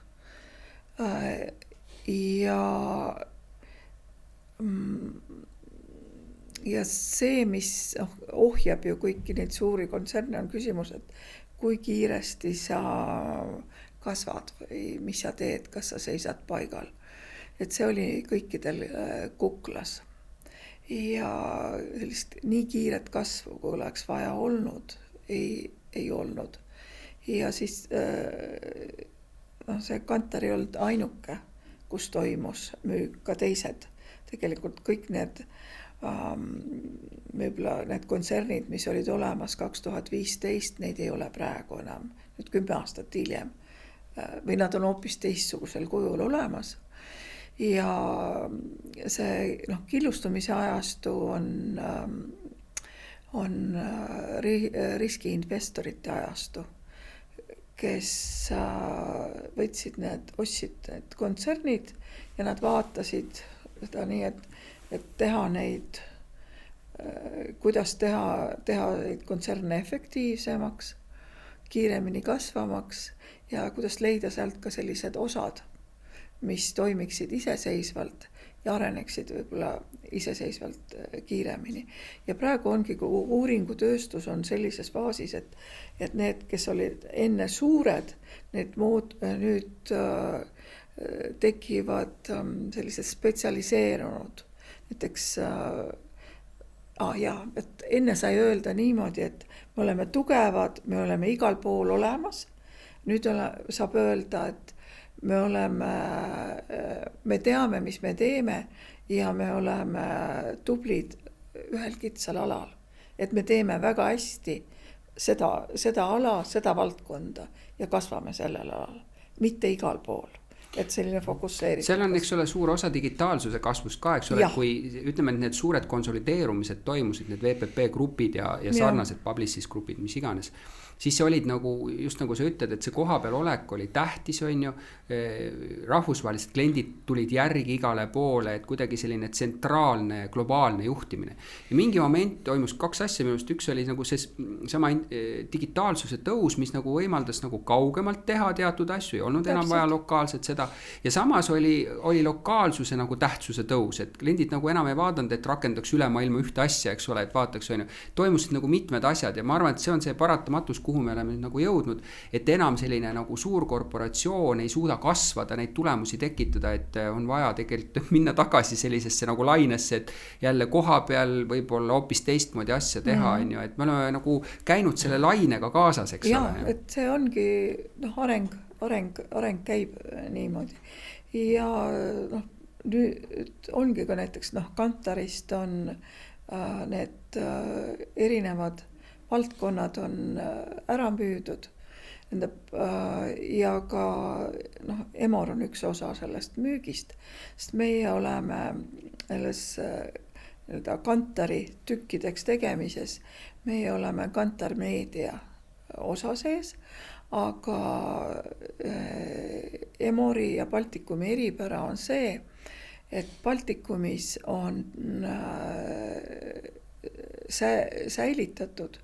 B: ja see, mis ohjab ju kõiki neid suuri kontserne, on küsimus, et kui kiiresti sa kasvad või mis sa teed, kas sa seisad paigal. Et see oli kõikidel kuklas ja sellist nii kiiret kasvu, kui oleks vaja olnud, ei olnud. ja siis see Kantar ei olnud ainuke, kus toimus müük, ka teised. Tegelikult kõik need võib-olla need kontsernid, mis olid olemas 2015, neid ei ole praegu enam, nüüd 10 aastat hiljem. Või nad on hoopis teistsugusel kujul olemas. Ja see killustumise ajastu on riskiinvestorite ajastu, kes ostsid need kontsernid ja nad vaatasid seda nii, et teha neid, kuidas teha neid kontserne efektiivsemaks, kiiremini kasvamaks ja kuidas leida sealt ka sellised osad, mis toimiksid iseseisvalt ja areneksid võib-olla iseseisvalt kiiremini. Ja praegu ongi, kui uuringutööstus on sellises faasis, et need, kes olid enne suured, nüüd tekivad sellised spetsialiseerunud. Näiteks, et enne sai öelda niimoodi, et me oleme tugevad, me oleme igal pool olemas. Nüüd saab öelda, et me teame, mis me teeme ja me oleme tublid ühel kitsal alal. Et me teeme väga hästi seda ala, seda valdkonda ja kasvame sellel alal, mitte igal pool. Et selline fokusseeritud.
A: Seal on, eks ole, suur osa digitaalsuse kasvust ka, eks ole, kui ütleme, et need suured konsolideerumised toimusid, need VPP grupid ja sarnased Publicis grupid, mis iganes, siis see olid just nagu sa ütled, et see koha peal olek oli tähtis, on ju, rahvusvahelised kliendid tulid järgi igale poole, et kuidagi selline tsentraalne, globaalne juhtimine. Ja mingi moment toimus 2 asja minust, üks oli nagu see sama digitaalsuse tõus, mis nagu võimaldas nagu kaugemalt teha teatud asju, ei olnud enam vaja lokaalselt seda. Ja samas oli lokaalsuse nagu tähtsuse tõus, et kliendid nagu enam ei vaadanud, et rakendaks üle maailma ühte asja, eks ole, et vaataks, on ju, toimusid nagu mitmed asjad ja ma arvan, et see on see paratamatus, kuhu me oleme nagu jõudnud, et enam selline nagu suur korporatsioon ei suuda kasvada, neid tulemusi tekitada, et on vaja tegelikult minna tagasi sellisesse nagu lainesse, et jälle koha peal võib-olla hoopis teistmoodi asja teha, on ju, et me oleme nagu käinud selle lainega kaasas, eks ole.
B: Ja, et see ongi areng käib niimoodi. Ja nüüd ongi ka näiteks Kantarist on need erinevad valdkonnad on ära müüdud ja ka Emor on üks osa sellest müügist, sest meie oleme Kantari tükkideks tegemises, meie oleme Kantar Meedia osa sees, aga Emori ja Baltikumi eripära on see, et Baltikumis on säilitatud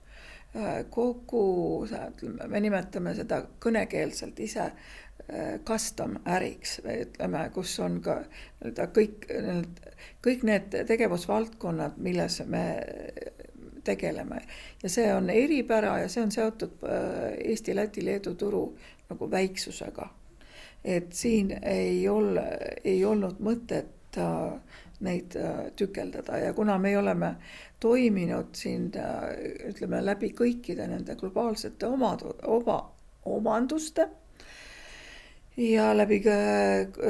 B: kogu, me nimetame seda kõnekeelselt ise custom äriks, ütleme, kus on ka kõik need tegevusvaldkonnad, milles me tegeleme. Ja see on eripära ja see on seotud Eesti, Läti, Leedu turu nagu väiksusega. Et siin ei olnud mõtet neid tükeldada ja kuna me oleme toiminud siin, ütleme, läbi kõikide nende globaalsete omanduste ja läbi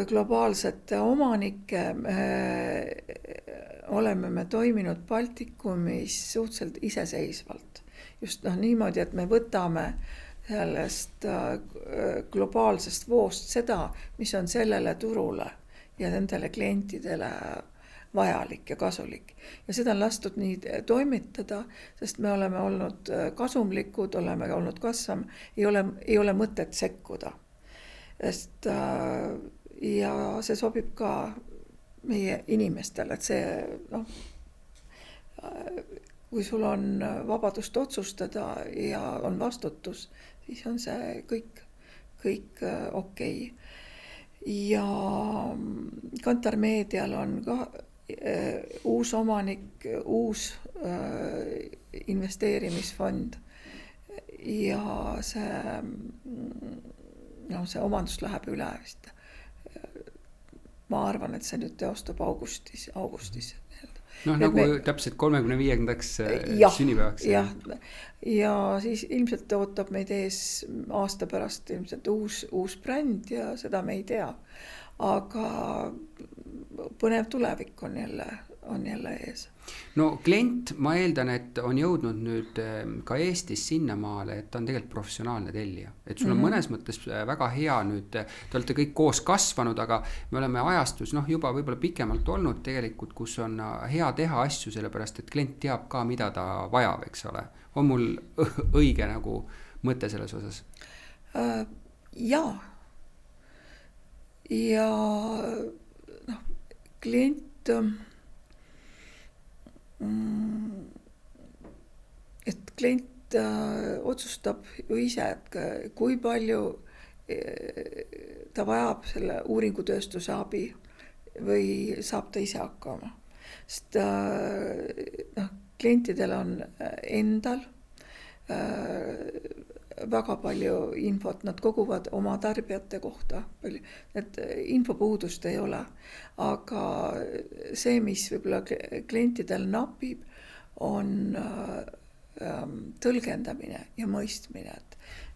B: globaalsete omanike oleme me toiminud Baltikumis suhteliselt iseseisvalt. Just niimoodi, et me võtame sellest globaalsest voost seda, mis on sellele turule ja nendele klientidele vajalik ja kasulik. Ja seda on lastud nii toimetada, sest me oleme olnud kasumlikud, oleme olnud kasvam, ei ole mõtet sekkuda. Ja see sobib ka meie inimestele, et see, kui sul on vabadust otsustada ja on vastutus, siis on see kõik okei. Ja Kantar Meedial on ka uus omanik, uus investeerimisfond ja see omandus läheb üle vist. Ma arvan, et see nüüd teostub augustis.
A: Noh, nagu täpselt 35. sünnipäevaks.
B: Jah, ja siis ilmselt ootab meid ees aasta pärast ilmselt uus bränd ja seda me ei tea. Aga põnev tulevik on jälle ees.
A: No klient, ma eeldan, et on jõudnud nüüd ka Eestis sinnamaale, et ta on tegelikult professionaalne tellija. Et sul on mõnes mõttes väga hea nüüd, te olete kõik koos kasvanud, aga me oleme ajastus juba võib-olla pikemalt olnud tegelikult, kus on hea teha asju, sellepärast et klient teab ka, mida ta vajab, eks ole. On mul õige nagu mõte selles osas?
B: Jaa. Ja klient, et klient otsustab ju ise, et kui palju ta vajab selle uuringutööstuse abi või saab ta ise hakkama. Sest klientidel on endal väga palju infot, nad koguvad oma tarbijate kohta, et infopuudust ei ole, aga see, mis võib-olla klientidel napib, on tõlgendamine ja mõistmine,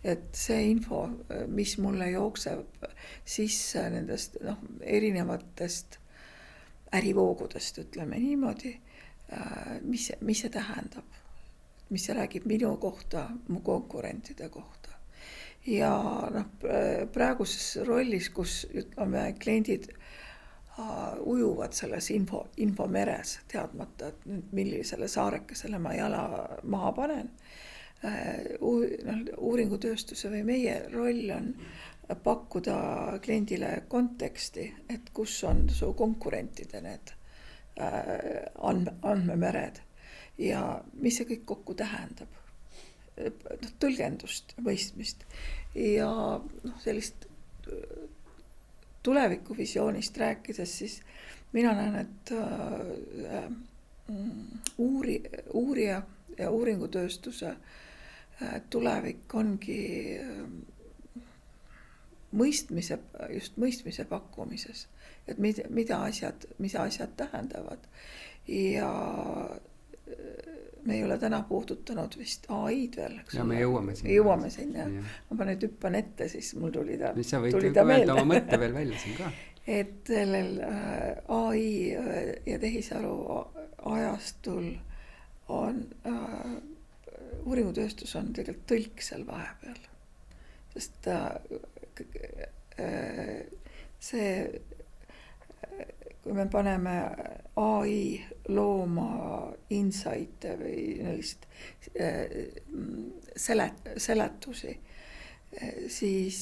B: et see info, mis mulle jookseb sisse nendest erinevatest ärivoogudest, ütleme niimoodi, mis see tähendab, mis see räägib minu kohta, mu konkurentide kohta. Ja praeguses rollis, kus ütleme, kliendid ujuvad selles infomeres, teadmata, et nüüd millisele saarekesele ma jala maha panen. Uuringutööstuse või meie roll on pakkuda kliendile konteksti, et kus on su konkurentide need andmemered. Ja mis see kõik kokku tähendab? Tõlgendust, mõistmist ja sellist tulevikuvisioonist rääkides, siis mina näen, et uurija ja uuringutööstuse tulevik ongi mõistmise pakkumises, et mida asjad tähendavad ja me ei ole täna puudutanud vist AI-d veel, eks
A: ja me jõuame
B: sinna. Ma nüüd hüppan ette, siis mul tuli ta meelde.
A: Sa võid öelda oma mõtte veel välja siin ka.
B: Et sellel AI ja tehisaru ajastul on uuringutööstus on tegelikult tõlk seal vahepeal. Sest see, kui me paneme AI looma insight'e või sellist seletusi, siis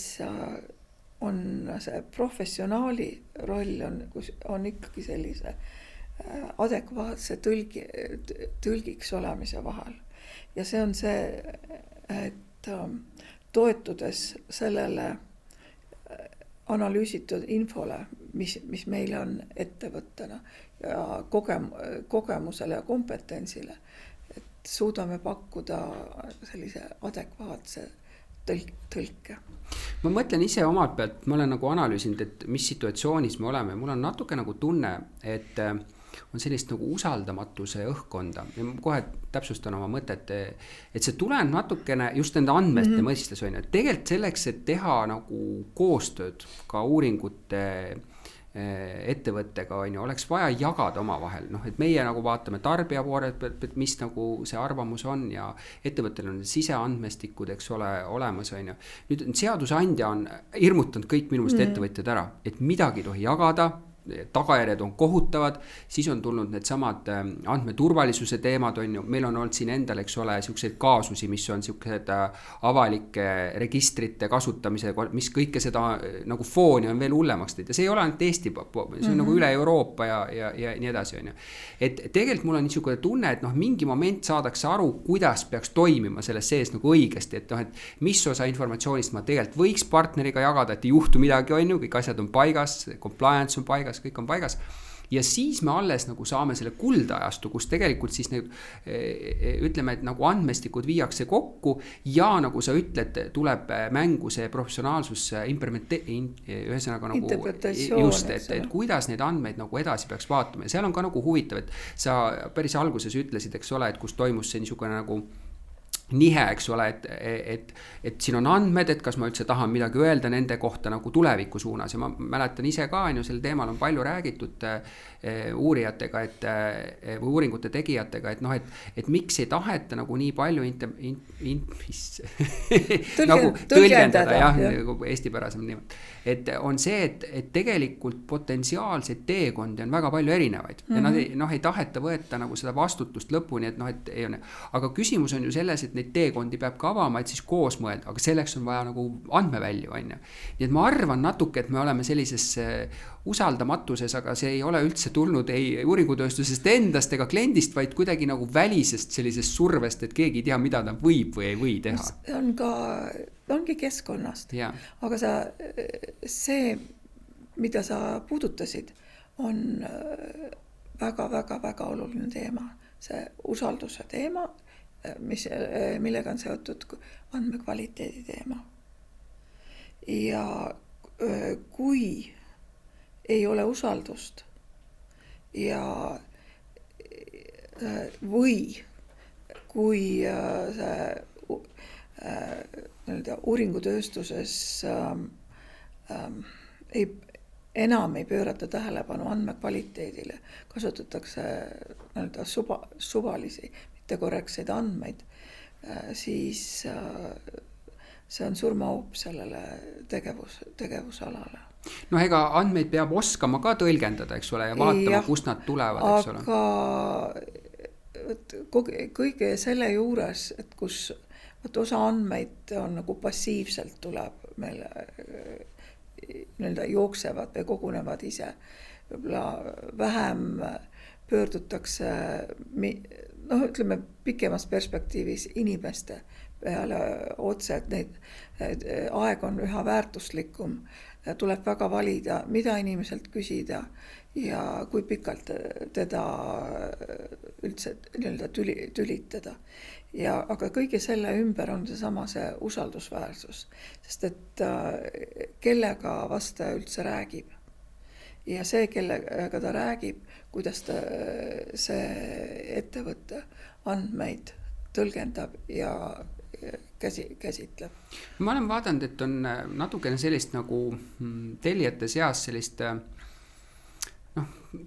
B: on see professionaali roll on ikkagi sellise adekvaatse tõlgiks olemise vahel. Ja see on see, et toetudes sellele analüüsitud infole, mis meile on ettevõttena ja kogemusele ja kompetentsile, et suudame pakkuda sellise adekvaatse tõlke.
A: Ma mõtlen ise omalt pealt, ma olen nagu analüüsinud, et mis situatsioonis me oleme. Mul on natuke nagu tunne, et on sellist nagu usaldamatuse õhkkonda. Ja ma kohe täpsustan oma mõtet, et see tuleneb natukene just nende andmete mõistes on. Tegelikult selleks, et teha nagu koostööd ka uuringute ettevõttega on ju, oleks vaja jagada oma vahel, et meie nagu vaatame tarbija poolelt, mis nagu see arvamus on ja ettevõttel on siseandmestikud, eks ole, olemas on ju. Nüüd seadusandja on hirmutanud kõik minu meelest ettevõtjad ära, et midagi ei tohi jagada, tagajärjed on kohutavad, siis on tulnud need samad andmeturvalisuse teemad on ju, meil on olnud siin endal, eks ole, siukseid kaasusi, mis on siuksed avalike registrite kasutamise, mis kõike seda nagu fooni on veel hullemaks teed ja see ei ole ainult Eesti, see on nagu üle Euroopa ja nii edasi on ju. Et tegelikult mul on niisugune tunne, et mingi moment saadakse aru, kuidas peaks toimima selles sees nagu õigesti, et mis osa informatsioonist ma tegelikult võiks partneriga jagada, et ei juhtu midagi on ju, kõik asjad on paigas, compliance on paigas, kõik on paigas ja siis me alles nagu saame selle kuldajastu, kus tegelikult siis ütleme, et nagu andmestikud viiakse kokku ja nagu sa ütled, tuleb mängu see professionaalsus ühesõnaga nagu just, et kuidas neid andmeid nagu edasi peaks vaatama ja seal on ka nagu huvitav, et sa päris alguses ütlesid, eks ole, et kus toimus see niisugune nagu nihe, eks ole, et siin on andmed, et kas ma üldse tahan midagi öelda nende kohta nagu tuleviku suunas ja ma mäletan ise ka, sel teemal on palju räägitud uurijatega, või uuringute tegijatega, et noh, et miks ei taheta nagu nii palju nagu tõlgendada, jah, nagu eestipärasem niimoodi. Et on see, et tegelikult potentsiaalseid teekondi on väga palju erinevaid ja nad ei taheta võeta nagu seda vastutust lõpuni, et noh, et ei ole. Aga küsimus on ju selles, et neid teekondi peab ka avama, et siis koos mõelda, aga selleks on vaja nagu andmevälju, on ju. Nii et ma arvan natuke, et me oleme sellises usaldamatuses, aga see ei ole üldse tulnud ei uuringutööstusest endast ega kliendist, vaid kuidagi nagu välisest sellisest survest, et keegi ei tea, mida ta võib või ei või teha.
B: Ongi keskkonnast,
A: ja.
B: Aga see, mida sa puudutasid, on väga-väga-väga oluline teema. See usalduse teema, millega on seotud andmekvaliteedi teema. Ja kui ei ole usaldust ja või kui uuringutööstuses enam ei pöörata tähelepanu andmekvaliteedile, kasutatakse suvalisi, mitte korrektseid andmeid, siis see on surmahoop sellele tegevusalale.
A: No ega andmeid peab oskama ka tõlgendada, eks ole, ja vaatama, kust nad tulevad, eks ole.
B: Aga kõige selle juures, et kus osa andmeid on nagu passiivselt tuleb meile jooksevad või kogunevad ise. Võib-olla vähem pöördutakse, ütleme pikemas perspektiivis inimeste peale otse, et aeg on üha väärtuslikum. Tuleb väga valida, mida inimeselt küsida ja kui pikalt teda üldse tülitada. Aga kõige selle ümber on see usaldusväärsus, sest et kellega vastaja üldse räägib ja see, kellega ta räägib, kuidas ta see ettevõtte andmeid tõlgendab ja käsitleb.
A: Ma olen vaadanud, et on natukene sellist nagu tellijate seas sellist,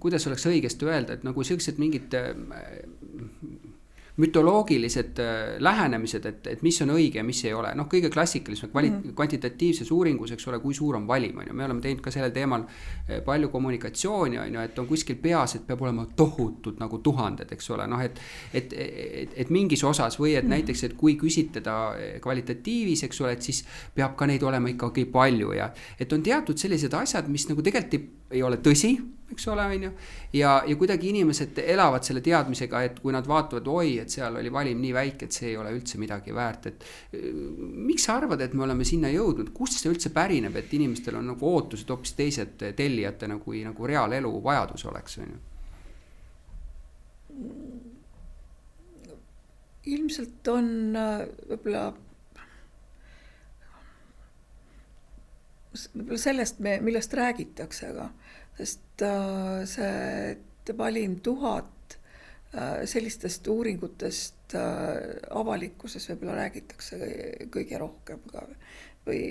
A: kuidas oleks õigesti öelda, et nagu sellised mingid mütoloogilised lähenemised, et mis on õige ja mis ei ole. Kõige klassikalisem kvantitatiivses uuringus, eks ole, kui suur on valim. Me oleme teinud ka sellel teemal palju kommunikatsiooni, et on kuskil peas, et peab olema tohutud nagu tuhanded, eks ole. Et mingis osas või et näiteks, et kui küsitleda kvalitatiivis, eks ole, et siis peab ka neid olema ikkagi palju ja et on teatud sellised asjad, mis nagu tegelikult ei ole tõsi, eks ole, ja kuidagi inimesed elavad selle teadmisega, et kui nad vaatavad, et seal oli valim nii väike, et see ei ole üldse midagi väärt, et miks sa arvad, et me oleme sinna jõudnud, kust see üldse pärineb, et inimestel on nagu ootused hoopis teised tellijatena kui nagu reaalelu vajadus oleks?
B: Ilmselt on võib-olla sellest, millest räägitakse, aga sest see valim 1000 sellistest uuringutest avalikkuses võib-olla räägitakse kõige rohkem ka või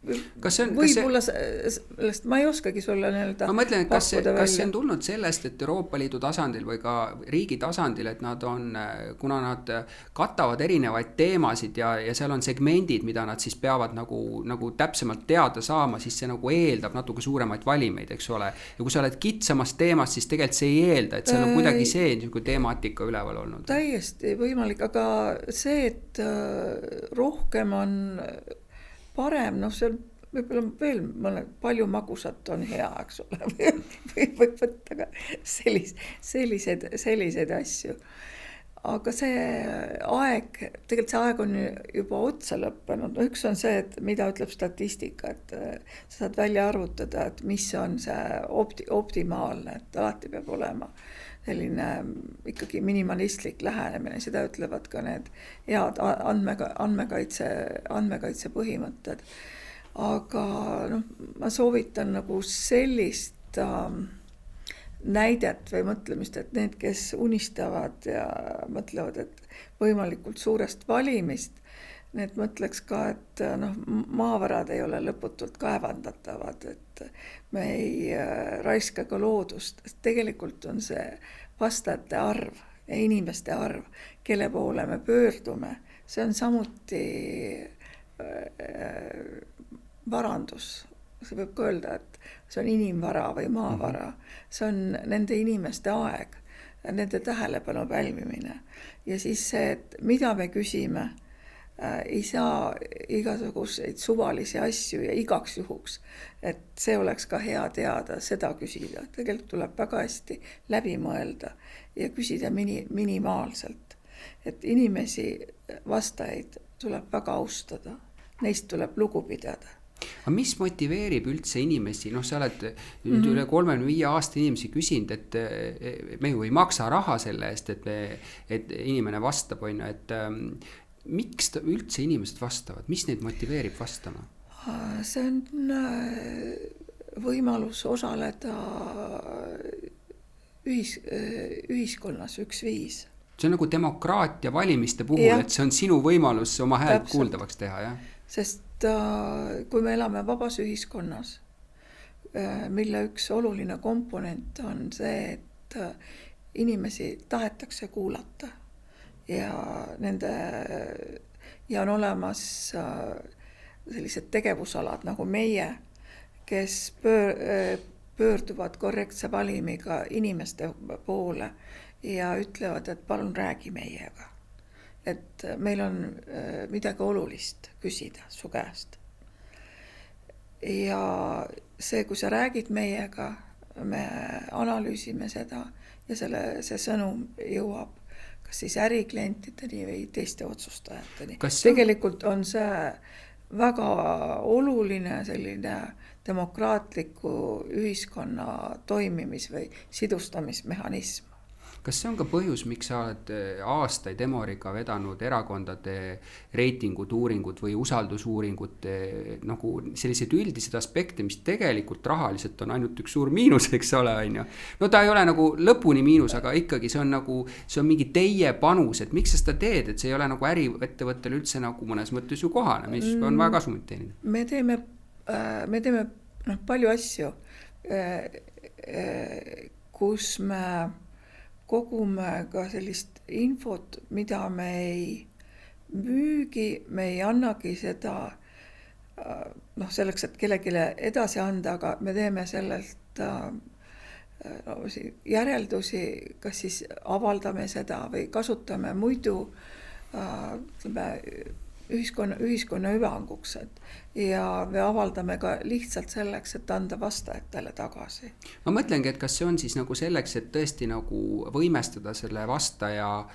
B: võib-olla sellest ma ei oskagi sulle
A: ma mõtlen, et kas see on tulnud sellest, et Euroopa Liidu tasandil või ka riigi tasandil, et nad on, kuna nad katavad erinevaid teemasid ja seal on segmendid, mida nad siis peavad nagu täpsemalt teada saama, siis see nagu eeldab natuke suuremaid valimeid, eks ole. Ja kui sa oled kitsamas teemas, siis tegelikult see ei eelda, et seal on kuidagi see temaatika üleval olnud.
B: Täiesti võimalik, aga see, et rohkem on parem, see on võib-olla veel palju magusat on hea, eks ole, või võtta ka selliseid asju. aga see aeg, tegelikult see aeg on juba otsa lõppenud. No üks on see, et mida ütleb statistika, et sa saad välja arvutada, et mis on see optimaalne, et alati peab olema selline ikkagi minimalistlik lähenemine, seda ütlevad ka need head andmekaitse põhimõtted. Aga ma soovitan nagu sellist näidet või mõtlemist, et need, kes unistavad ja mõtlevad, et võimalikult suurest valimist, need mõtleks ka, et maavarad ei ole lõputult kaevandatavad, et me ei raiska ka loodust. Tegelikult on see vastajate arv ja inimeste arv, kelle poole me pöördume, see on samuti varandus. See võib ka öelda, et see on inimvara või maavara. See on nende inimeste aeg, nende tähelepanu pälvimine. Ja siis see, et mida me küsime, ei saa igasuguseid suvalisi asju ja igaks juhuks, et see oleks ka hea teada, seda küsida. Tegelikult tuleb väga hästi läbi mõelda ja küsida minimaalselt. Et inimesi vastajaid tuleb väga austada, neist tuleb lugu pidada.
A: Aga mis motiveerib üldse inimesi, sa oled nüüd üle 35 aasta inimesi küsinud, et me ju ei maksa raha selle eest, et inimene vastab, et miks üldse inimesed vastavad, mis neid motiveerib vastama?
B: See on võimalus osaleda ühiskonnas üks viis.
A: See on nagu demokraatia valimiste puhul, et see on sinu võimalus oma häält kuuldavaks teha, jah?
B: Sest kui me elame vabas ühiskonnas, mille üks oluline komponent on see, et inimesi tahetakse kuulata ja on olemas sellised tegevusalad nagu meie, kes pöörduvad korrektse valimiga inimeste poole ja ütlevad, et palun räägi meiega. Et meil on midagi olulist küsida su käest. Ja see, kui sa räägid meiega, me analüüsime seda ja see sõnum jõuab kas siis äriklientideni või teiste otsustajateni. Tegelikult on see väga oluline selline demokraatliku ühiskonna toimimis- või sidustamismehhanism.
A: Kas see on ka põhjus, miks sa oled aastaid Emoriga vedanud erakondade reitingud, uuringud või usaldusuuringud, nagu sellised üldised aspekte, mis tegelikult rahaliselt on ainult üks suur miinus, eks ole, on ju. No ta ei ole nagu lõpuni miinus, aga ikkagi see on mingi teie panus, et miks sa seda teed, et see ei ole nagu äriettevõttel üldse nagu mõnes mõttes ju kohane, mis on väga kasumit teinud.
B: Me teeme palju asju, kus me kogume ka sellist infot, mida me ei müügi, me ei annagi seda selleks, et kellelegi edasi anda, aga me teeme sellelt järeldusi, kas siis avaldame seda või kasutame muidu ühiskonna hüvanguks, ja me avaldame ka lihtsalt selleks, et anda vastajatele tagasi.
A: Ma mõtlengi, et kas see on siis nagu selleks, et tõesti nagu võimestada selle vastaja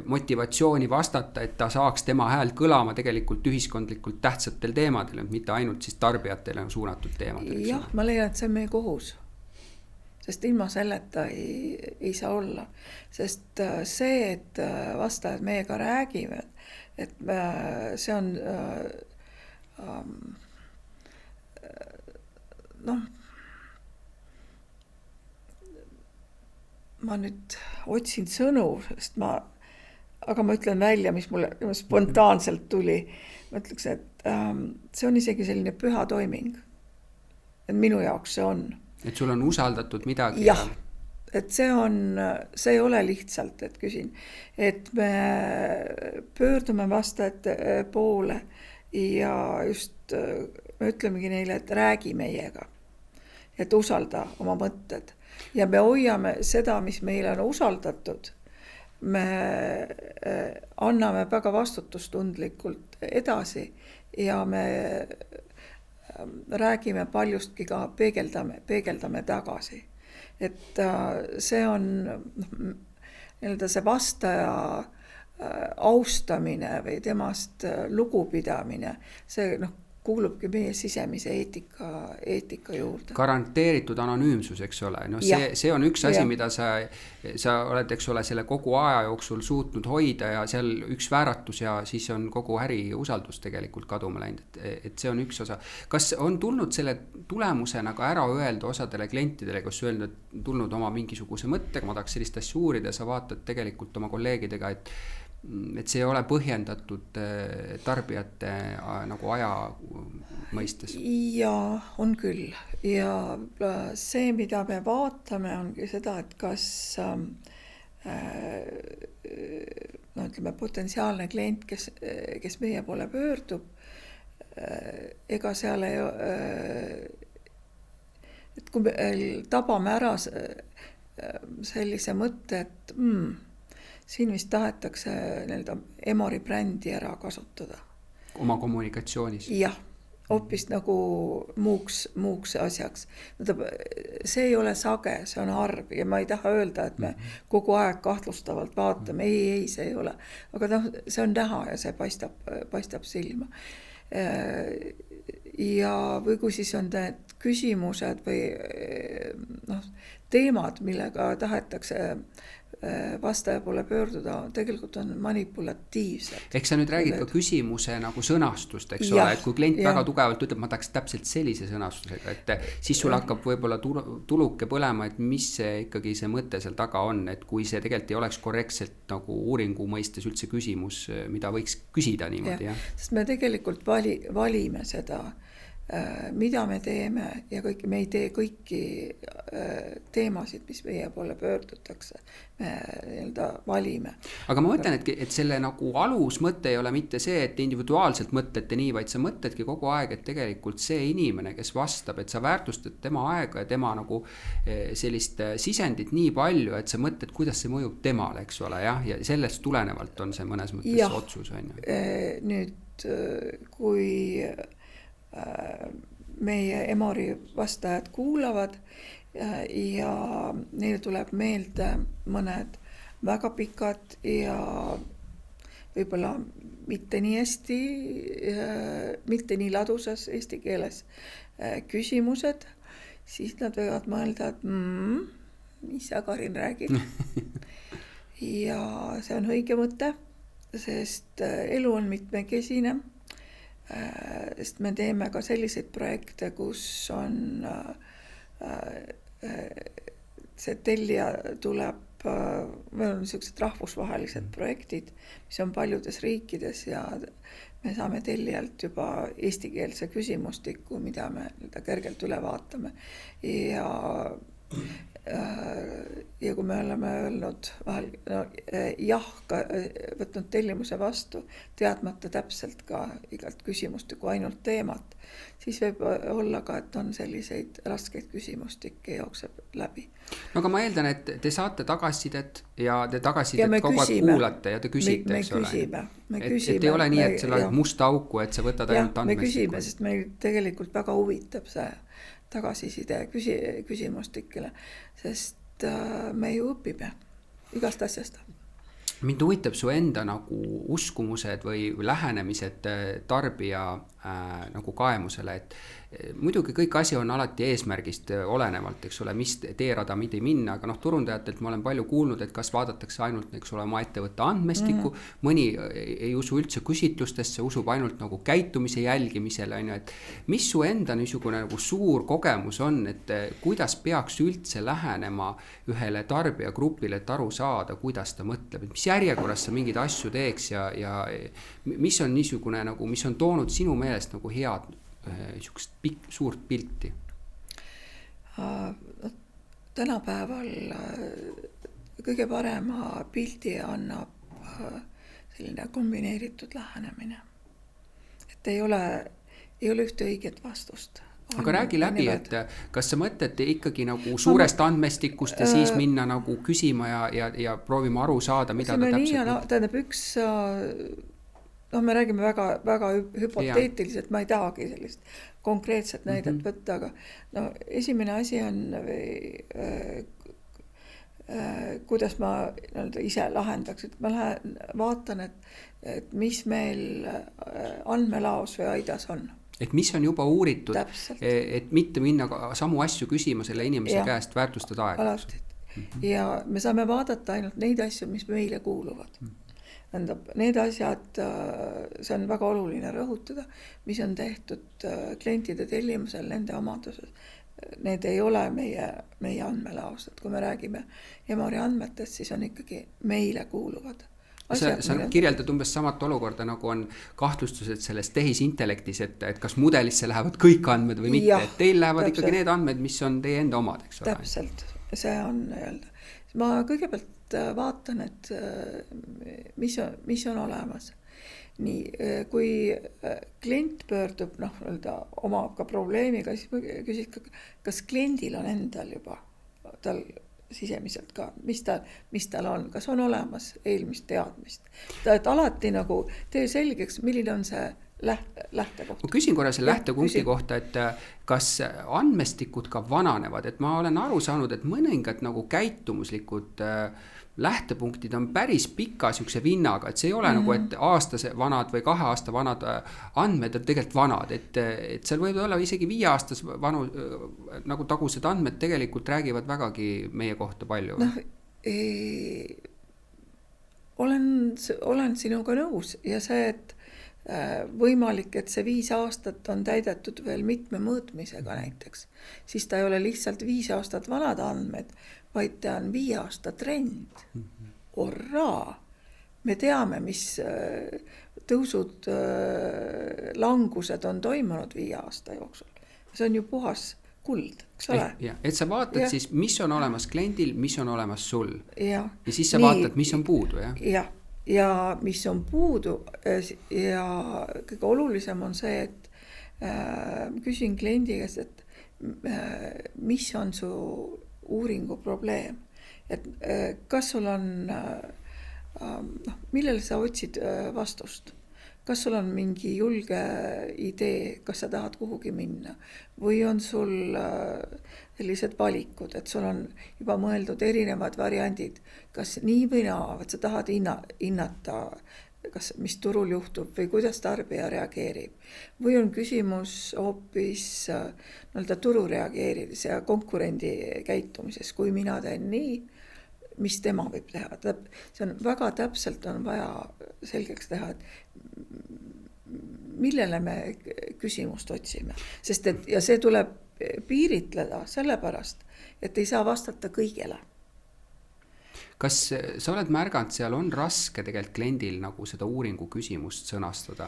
A: motivatsiooni vastata, et ta saaks tema hääl kõlama tegelikult ühiskondlikult tähtsatel teemadel, mitte ainult siis tarbijatele suunatud teemadel.
B: Jah, ma leian, et see on meie kohus. Sest ilma selleta ei saa olla. Sest see, et vastajad meiega räägivad, et see on ma nüüd otsin sõnu, sest aga ma ütlen välja, mis mulle spontaanselt tuli. Ma ütleks, et see on isegi selline püha toiming. Et minu jaoks see on.
A: Et sul on usaldatud midagi?
B: Jah, et see ei ole lihtsalt, et küsin, et me pöördume vastajate poole ja just me ütlemegi neile, et räägi meiega, et usalda oma mõtted ja me hoiame seda, mis meile on usaldatud, me anname väga vastutustundlikult edasi ja me räägime paljustki ka peegeldame tagasi. Et see on nii-öelda see vastaja austamine või temast lugupidamine, see kuulubki meie sisemise eetika juurde.
A: Garanteeritud anonüümsus, eks ole. No see on üks asi, mida sa oled, eks ole, selle kogu aja jooksul suutnud hoida ja seal üks vääratus ja siis on kogu äri usaldus tegelikult kaduma läinud. Et see on üks osa. Kas on tulnud selle tulemusena ka ära öelda osadele klientidele, kus tulnud oma mingisuguse mõttega, ma tahaks sellist asja uurida, sa vaatad tegelikult oma kolleegidega, et see ei ole põhjendatud tarbijate nagu aja mõistes?
B: Jaa, on küll. Ja see, mida me vaatame, ongi seda, et kas ütleme, potentsiaalne klient, kes meie poole pöördub, ega seal ei et kui me tabame ära sellise mõtte, et siin vist tahetakse Emori brändi ära kasutada.
A: Oma kommunikatsioonis?
B: Jah, hoopis nagu muuks asjaks. See ei ole sage, see on harv ja ma ei taha öelda, et me kogu aeg kahtlustavalt vaatame. Ei, see ei ole. Aga see on näha ja see paistab silma. Ja või kui siis on need küsimused või teemad, millega tahetakse vastaja poole pöörduda, tegelikult on manipulatiivsed.
A: Eks sa nüüd räägid ka küsimuse nagu sõnastust, eks ole, et kui klient väga tugevalt ütleb, ma tahaks täpselt sellise sõnastusega, et siis sul hakkab võib-olla tuluke põlema, et mis see ikkagi see mõte seal taga on, et kui see tegelikult ei oleks korrektselt nagu uuringu mõistes üldse küsimus, mida võiks küsida niimoodi. Ja.
B: Sest me tegelikult valime seda, mida me teeme ja me ei tee kõiki teemasid, mis meie poole pöördutakse, me valime.
A: Aga ma mõtlen, et selle nagu alusmõte ei ole mitte see, et individuaalselt mõtlete nii, vaid sa mõtledki kogu aeg, et tegelikult see inimene, kes vastab, et sa väärtustad tema aega ja tema nagu sellist sisendit nii palju, et sa mõtled, kuidas see mõjub temale, eks ole, ja sellest tulenevalt on see mõnes mõttes otsus.
B: Nüüd, kui meie Emori vastajad kuulavad ja neile tuleb meelde mõned väga pikad ja võib-olla mitte nii hästi, mitte nii ladusas eesti keeles küsimused, siis nad võivad mõelda, et mis sa, Karin, räägid. Ja see on õige mõte, sest elu on mitmekesine. Sest me teeme ka selliseid projekte, kus on see tellija tuleb, meil on niisugused rahvusvahelised projektid, mis on paljudes riikides ja me saame tellijalt juba eestikeelse küsimustiku, mida me kergelt üle vaatame ja kui me oleme öelnud vahel võtnud tellimuse vastu, teadmata täpselt ka igalt küsimustiku ainult teemat, siis võib olla ka, et on selliseid raskeid küsimustikke jookseb läbi.
A: No aga ma eeldan, et te saate tagasisidet ja te tagasisidet kogu aeg kuulate ja te küsite, eks ole. Et ei ole nii, et selle musta auku, et sa võtad ainult andmestikku.
B: Me küsime, sest meil tegelikult väga huvitab see tagasiside küsimustikele, sest me ju õpime igast asjast.
A: Mind huvitab su enda nagu uskumused või lähenemised tarbija nagu kaemusele, et muidugi kõik asi on alati eesmärgist olenevalt, eks ole, mis teerada midi minna, aga turundajatelt ma olen palju kuulnud, et kas vaadatakse ainult, eks ole, oma ettevõtte andmestikku, mõni ei usu üldse küsitlustesse, usub ainult nagu käitumise jälgimisele, et mis su enda niisugune nagu suur kogemus on, et kuidas peaks üldse lähenema ühele tarbijagrupile, et aru saada, kuidas ta mõtleb, et mis järjekorras sa mingeid asju teeks ja mis on niisugune nagu, mis on toonud sinu meelest nagu head suurt pilti?
B: Tänapäeval kõige parema pildi annab selline kombineeritud lähenemine. Et ei ole ühte õiget vastust.
A: Aga räägi läbi, et kas sa mõtled ikkagi nagu suurest andmestikust ja siis minna nagu küsima ja proovima aru saada, mida ta täpselt...
B: Tähendab üks... me räägime väga hüpoteetiliselt, ma ei tahagi sellist konkreetset näidet võtta, aga esimene asi on kuidas ma ise lahendaks, et ma lähen vaatan, et mis meil andmelaos või aidas on.
A: Et mis on juba uuritud,
B: Täpselt.
A: et mitte minna samu asju küsima selle inimese käest, väärtustada aega.
B: Alati. Ja me saame vaadata ainult neid asju, mis meile kuuluvad. Need asjad, see on väga oluline rõhutada, mis on tehtud klientide tellimusel, nende omadused. Need ei ole meie andmelaos, et kui me räägime Emori andmetest, siis on ikkagi meile kuuluvad.
A: Sa kirjeldad umbes samat olukorda, nagu on kahtlustused selles tehisintellektis, et kas mudelisse lähevad kõik andmed või mitte, et teil lähevad täpselt. Ikkagi need andmed, mis on teie enda omad, eks ole.
B: Täpselt, see on öelda. Ma kõigepealt vaatan, et mis on olemas. Nii, kui klient pöördub oma ka probleemiga, siis küsid, kas kliendil on endal juba, tal sisemiselt ka, mis tal on, kas on olemas eelmist teadmist. Et alati nagu tee selgeks, milline on see lähtekoht.
A: Ma küsin korra selle lähtepunkti kohta, et kas andmestikud ka vananevad, et ma olen aru saanud, et mõningad nagu käitumuslikud lähtepunktid on päris pika sükse vinnaga, et see ei ole nagu, et aastase vanad või 2 aasta vanad andmed on tegelikult vanad, et seal võib olla isegi 5 aastas vanu nagu tagused andmed tegelikult räägivad vägagi meie kohta palju.
B: Olen sinuga nõus ja see, et võimalik, et see 5 aastat on täidetud veel mitme mõõtmisega näiteks, siis ta ei ole lihtsalt 5 aastat vanad andmed, vaid ta on 5 aasta trend. Orraa! Me teame, mis tõusud, langused on toimunud 5 aasta jooksul. See on ju puhas kuld, eks ole?
A: Et sa vaatad siis, mis on olemas kliendil, mis on olemas sul. Ja siis sa vaatad, mis on puudu.
B: Ja mis on puudu ja kõige olulisem on see, et küsin kliendi käest, et mis on su uuringu probleem, et kas sul on, millele sa otsid vastust, kas sul on mingi julge idee, kas sa tahad kuhugi minna või on sul sellised valikud, et sul on juba mõeldud erinevad variandid, kas nii või naa, et sa tahad hinnata, kas, mis turul juhtub või kuidas tarbija reageerib. Või on küsimus hoopis turu reageerides ja konkurendi käitumises, kui mina teen nii, mis tema võib teha. See on väga täpselt on vaja selgeks teha, et millele me küsimust otsime. Sest ja see tuleb piiritleda sellepärast, et ei saa vastata kõigele.
A: Kas sa oled märganud, seal on raske tegelikult kliendil nagu seda uuringu küsimust sõnastada?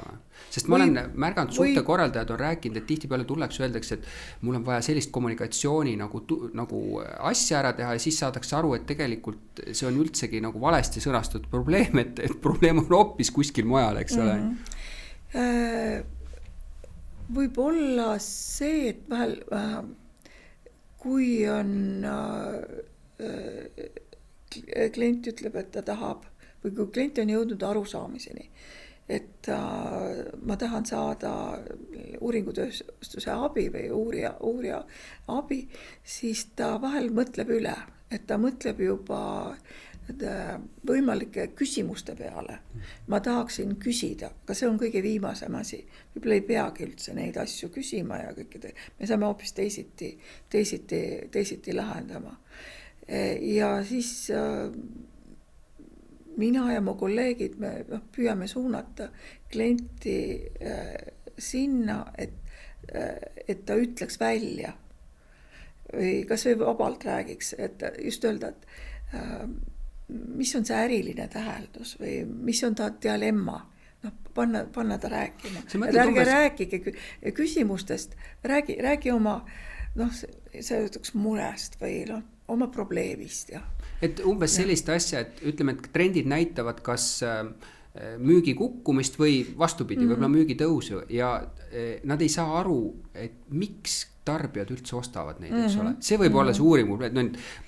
A: Sest ma olen märganud, suhtekorraldajad on rääkinud, et tihtipeale tullakse öeldakse, et mul on vaja sellist kommunikatsiooni nagu asja ära teha ja siis saadakse aru, et tegelikult see on üldsegi nagu valesti sõnastatud probleem, et probleem on hoopis kuskil mujal, eks ole?
B: Võib olla see, et vahel kui on klient ütleb, et ta tahab, või kui klient on jõudnud arusaamiseni, et ma tahan saada uuringutööstuse abi või uurija abi, siis ta vahel mõtleb üle, et ta mõtleb juba võimalike küsimuste peale. Ma tahaksin küsida, aga see on kõige viimasem asi. Võib-olla ei peagi üldse neid asju küsima ja kõikide. Me saame hoopis teisiti lahendama. Ja siis mina ja mu kolleegid me püüame suunata klienti sinna, et ta ütleks välja või kas või vabalt räägiks, et just öelda, et mis on see äriline täheldus või mis on ta dilemma, panna ta rääkima. Ärge rääkige küsimustest, räägi oma see ütleks murest või oma probleemist.
A: Et umbes sellist asja, et ütleme, et trendid näitavad kas müügi kukkumist või vastupidi, võib-olla müügi tõusu ja nad ei saa aru, et miks tarbijad üldse ostavad neid, eks ole. See võib olla see uuring, et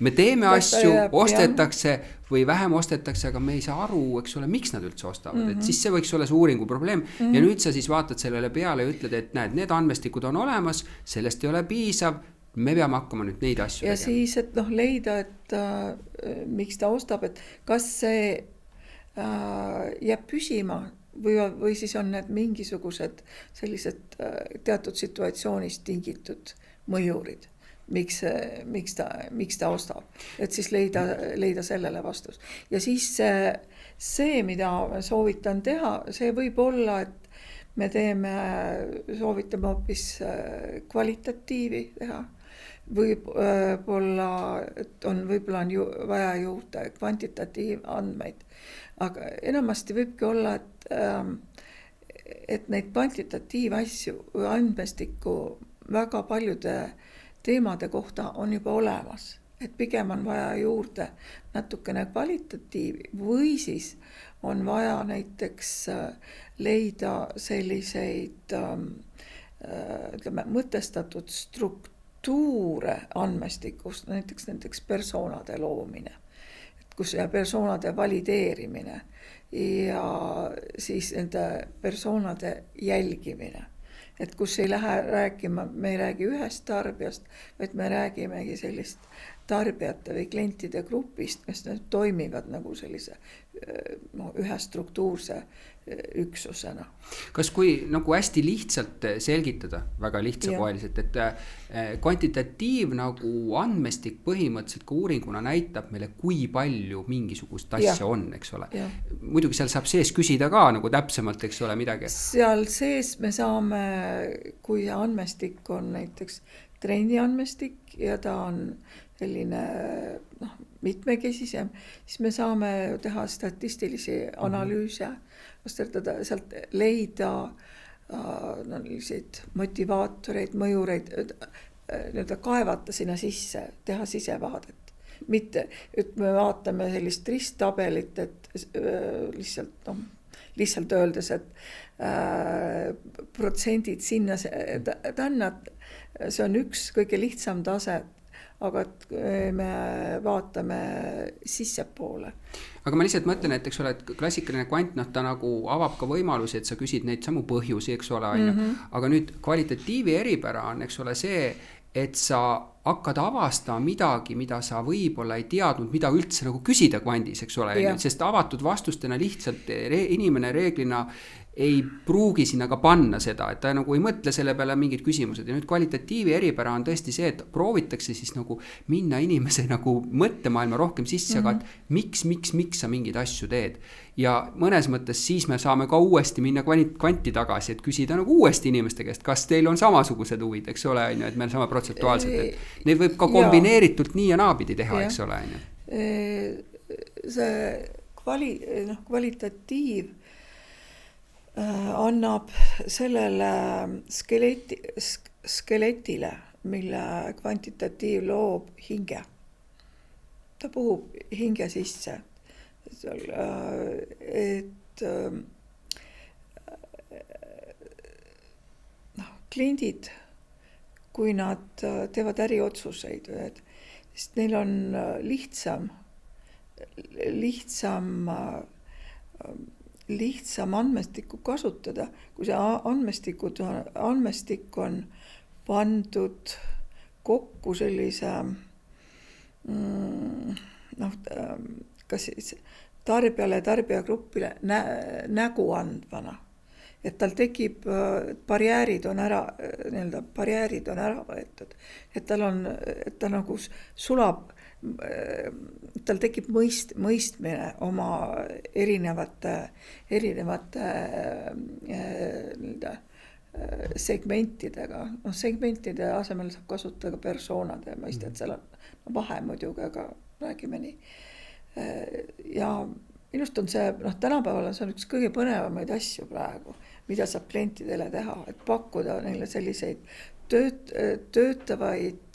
A: me teeme asju, ostetakse või vähem ostetakse, aga me ei saa aru, eks ole, miks nad üldse ostavad. Et siis see võiks olla see uuringu probleem ja nüüd sa siis vaatad sellele peale ja ütled, et näed, need andmestikud on olemas, sellest ei ole piisav, me peame hakkama nüüd neid asju
B: ja
A: tegema.
B: siis, et noh, leida, et miks ta ostab, et kas see jääb püsima või siis on need mingisugused sellised teatud situatsioonist tingitud mõjurid, miks ta ostab, et siis leida sellele vastus. Ja siis see, mida ma soovitan teha, see võib olla, et me soovitame hoopis kvalitatiivi teha. Võib-olla on vaja juurde kvantitatiivandmeid, aga enamasti võibki olla, et neid kvantitatiivasju või andmestikku väga paljude teemade kohta on juba olemas, et pigem on vaja juurde natukene kvalitatiivi või siis on vaja näiteks leida selliseid ütleme, mõtestatud struktuure andmestikust, näiteks persoonade loomine, kus persoonade valideerimine ja siis nende persoonade jälgimine. Et kus ei lähe rääkima, me ei räägi ühest tarbijast, vaid me räägimegi sellist tarbijate või klientide grupist, kes toimivad nagu sellise ühe struktuurse üksusena.
A: Kas kui nagu hästi lihtsalt selgitada, väga lihtsakoeliselt, et kvantitatiiv nagu andmestik põhimõtteliselt ka uuringuna näitab meile, kui palju mingisugust asja on, eks ole. Muidugi seal saab sees küsida ka nagu täpsemalt, eks ole, midagi.
B: Seal sees me saame, kui andmestik on näiteks trendiandmestik ja ta on selline mitmekesisem, siis me saame teha statistilisi analüüse, sealt leida motivaatoreid, mõjureid, kaevata sinna sisse, teha sisevaadet. Mitte, et me vaatame sellist risttabelit, et lihtsalt öeldes, et protsendid sinna, tänna, see on üks kõige lihtsam tase, aga me vaatame sissepoole.
A: Aga ma lihtsalt mõtlen, et eks ole, et klassikaline kvant, ta nagu avab ka võimalusi, et sa küsid neid samu põhjusi, eks ole, aga nüüd kvalitatiivi eripära on, eks ole, see, et sa hakkad avastama midagi, mida sa võib-olla ei teadnud, mida üldse nagu küsida kvandis, eks ole, sest avatud vastustena lihtsalt inimene reeglina ei pruugi sinna ka panna seda, et ta nagu ei mõtle selle peale mingid küsimused ja nüüd kvalitatiivi eripära on tõesti see, et proovitakse siis nagu minna inimese nagu mõttemaailma rohkem sisse, aga miks sa mingeid asju teed ja mõnes mõttes siis me saame ka uuesti minna kvanti tagasi, et küsida nagu uuesti inimeste käest, kas teil on samasugused huvid, eks ole, et me saame protsentuaalselt, et neid võib ka kombineeritult nii ja naapidi teha, eks ole.
B: See kvalitatiiv annab sellele skeletile, mille kvantitatiiv loob hinge. Ta puhub hinge sisse. Et kliendid, kui nad teevad äriotsuseid, siis neil on lihtsam andmestikku kasutada, kui see andmestik on pandud kokku sellise kas siis tarbijale ja tarbijagrupile nägu andvana, et tal tekib barjäärid on ära võetud, et ta nagu sulab, tal tekib mõistmine oma erinevate segmentidega. Segmentide asemel saab kasutada ka persoonade mõistet, seal on vahe muidugi, aga räägime nii. Ja minust on see, tänapäeval see on üks kõige põnevamaid asju praegu, mida saab klientidele teha, et pakkuda neile selliseid töötavaid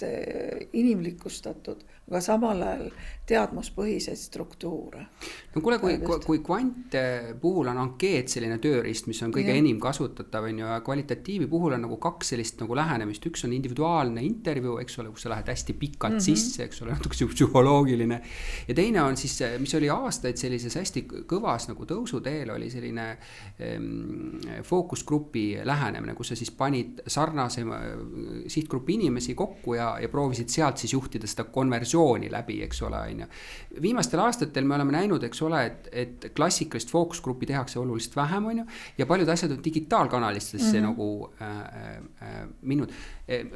B: inimlikustatud, aga samal ajal teadmuspõhiseid struktuure.
A: No kuule, kui kvant puhul on ankeet selline tööriist, mis on kõige enim kasutatav, ja kvalitatiivi puhul on nagu kaks sellist nagu lähenemist. Üks on individuaalne intervjuu, eks ole, kus sa lähed hästi pikalt sisse, eks ole, natuke psühholoogiline. Ja teine on siis, mis oli aastaid sellises hästi kõvas nagu tõusuteel, oli selline fookusgrupi lähenemine, kus sa siis panid sarnase sihtgrupi inimesi kokku ja proovisid sealt siis juhtida seda konversiooni läbi, eks ole, on ju. Viimastel aastatel me oleme näinud, eks ole, et klassikalist fookusgruppi tehakse oluliselt vähem, on ju, ja paljud asjad on digitaalkanalistesse nagu minnud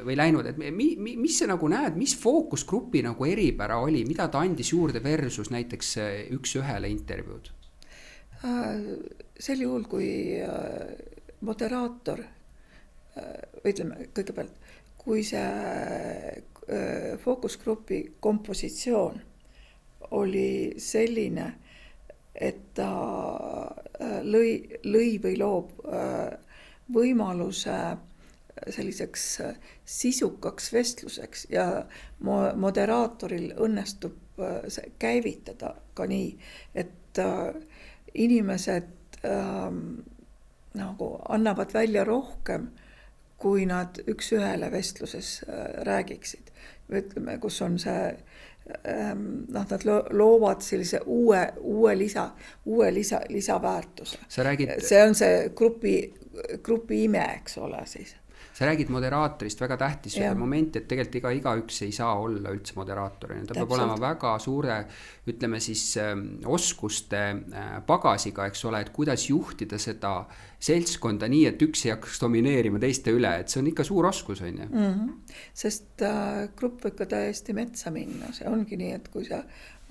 A: või läinud, et mis sa nagu näed, mis fookusgrupi nagu eripära oli, mida ta andis juurde versus näiteks üks-ühele intervjuud?
B: Sel juhul, kui moderaator, ütleme kõigepealt, kui see fookusgrupi kompositsioon oli selline, et ta lõi või loob võimaluse selliseks sisukaks vestluseks ja moderaatoril õnnestub käivitada ka nii, et inimesed nagu annavad välja rohkem, kui nad üks-ühele vestluses räägiksid. Ütleme, kus on see, nad loovad sellise uue lisaväärtuse. See on see grupi ime, eks ole siis.
A: Sa räägid moderaatorist, väga tähtis moment, et tegelikult igaüks ei saa olla üldse moderaatorina. Ta peab olema väga suure, ütleme siis oskuste pagasiga, eks ole, et kuidas juhtida seda seltskonda nii, et üks ei hakkaks domineerima teiste üle, et see on ikka suur oskus, on ju.
B: Sest grupp võib ka täiesti metsa minna, see ongi nii, et kui see